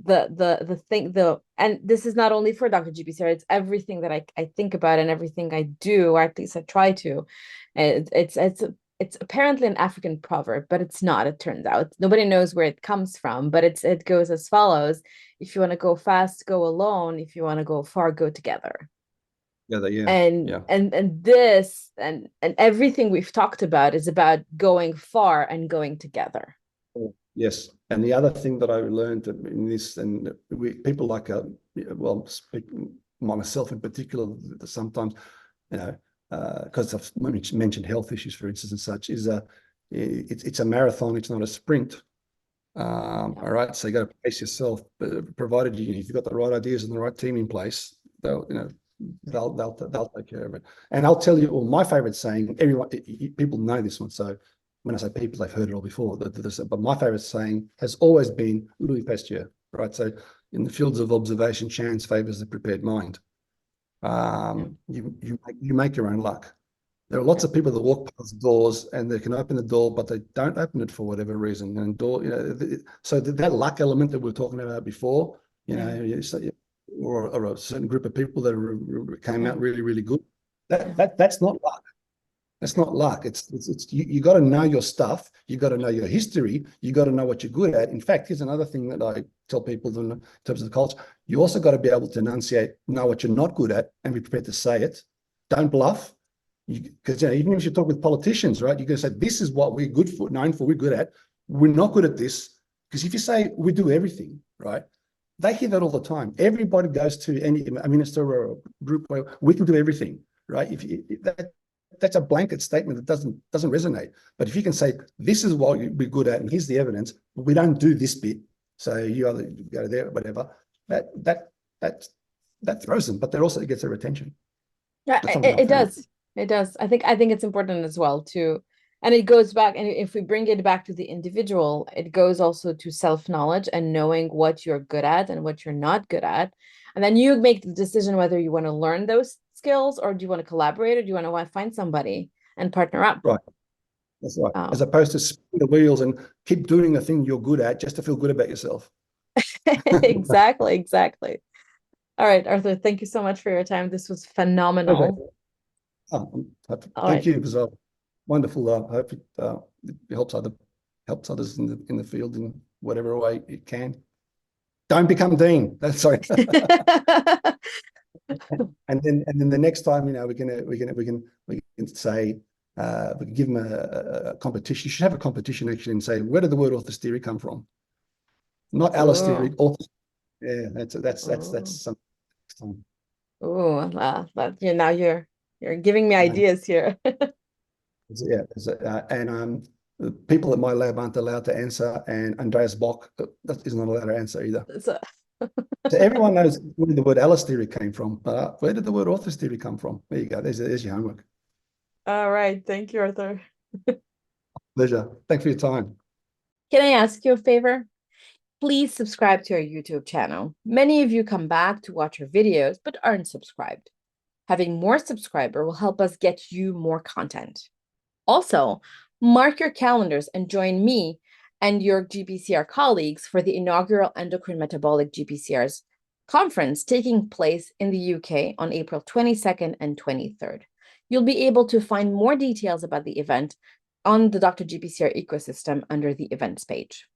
And this is not only for Dr. GPCR, it's everything that I think about and everything I do, or at least I try to. It's apparently an African proverb, but it's not, it turns out. Nobody knows where it comes from, but it goes as follows: if you want to go fast, go alone. If you want to go far, go together.
Yeah.
And everything we've talked about is about going far and going together.
Yes, and the other thing that I learned in this, and people like, myself in particular, sometimes, because I've mentioned health issues, for instance, and such, is it's a marathon, it's not a sprint. All right, so you got to pace yourself, provided if you've got the right ideas and the right team in place, they'll take care of it. And I'll tell you, well, my favorite saying, people know this one, so when I say people, they've heard it all before. But my favorite saying has always been Louis Pasteur, right? So in the fields of observation, chance favors the prepared mind. You make your own luck. There are lots of people that walk past doors and they can open the door, but they don't open it for whatever reason. And so that luck element that we were talking about before, or a certain group of people that came out really, really good. That's not luck. That's not luck. It's you got to know your stuff. You got to know your history. You got to know what you're good at. In fact, here's another thing that I tell people in terms of the culture. You also got to be able to enunciate, know what you're not good at, and be prepared to say it. Don't bluff. Because even if you talk with politicians, right, you're going to say, this is what we're known for, we're good at. We're not good at this. Because if you say we do everything, right, they hear that all the time. Everybody goes to a minister or a group where we can do everything, right? That's a blanket statement that doesn't resonate. But if you can say, this is what we're good at, and here's the evidence, but we don't do this bit, so you either go there, whatever, that throws them, but that also gets their attention.
Yeah, it does. It does. I think it's important as well to, and it goes back, and if we bring it back to the individual, it goes also to self-knowledge and knowing what you're good at and what you're not good at. And then you make the decision whether you want to learn those skills, or do you want to collaborate, or do you want to find somebody and partner up?
Right. That's right. As opposed to spin the wheels and keep doing the thing you're good at just to feel good about yourself.
Exactly. All right, Arthur, thank you so much for your time. This was phenomenal.
Thank you. It was wonderful. I hope it helps others in the field in whatever way it can. Don't become dean. That's sorry. And then the next time, we can say, we can give them a competition. You should have a competition actually and say, where did the word author's theory come from? Not Alice theory. Author. Yeah, that's something.
Oh, now you're giving me ideas here.
Yeah, and the people at my lab aren't allowed to answer, and Andreas Bock is not allowed to answer either. So everyone knows where the word Alice theory came from, but where did the word author's theory come from? There you go. There's your homework.
All right. Thank you, Arthur.
Pleasure. Thanks for your time.
Can I ask you a favor? Please subscribe to our YouTube channel. Many of you come back to watch our videos, but aren't subscribed. Having more subscribers will help us get you more content. Also, mark your calendars and join me and your GPCR colleagues for the inaugural Endocrine Metabolic GPCR's conference taking place in the UK on April 22nd and 23rd. You'll be able to find more details about the event on the Dr. GPCR Ecosystem under the events page.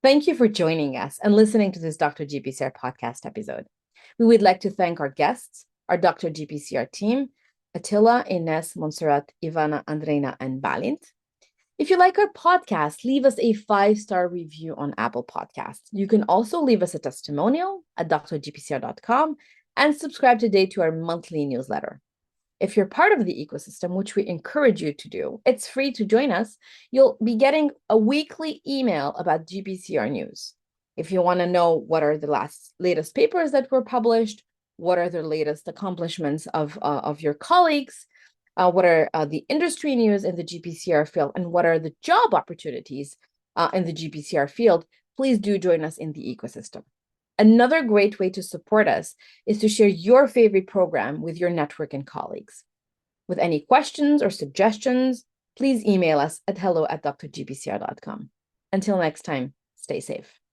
Thank you for joining us and listening to this Dr. GPCR podcast episode. We would like to thank our guests, our Dr. GPCR team, Attila, Ines, Montserrat, Ivana, Andreina, and Balint. If you like our podcast, leave us a 5-star review on Apple Podcasts. You can also leave us a testimonial at drgpcr.com and subscribe today to our monthly newsletter. If you're part of the ecosystem, which we encourage you to do, it's free to join us. You'll be getting a weekly email about GPCR news. If you want to know what are the latest papers that were published, what are the latest accomplishments of your colleagues, what are the industry news in the GPCR field, and what are the job opportunities in the GPCR field, please do join us in the ecosystem. Another great way to support us is to share your favorite program with your network and colleagues. With any questions or suggestions, please email us at hello@drgpcr.com. Until next time, stay safe.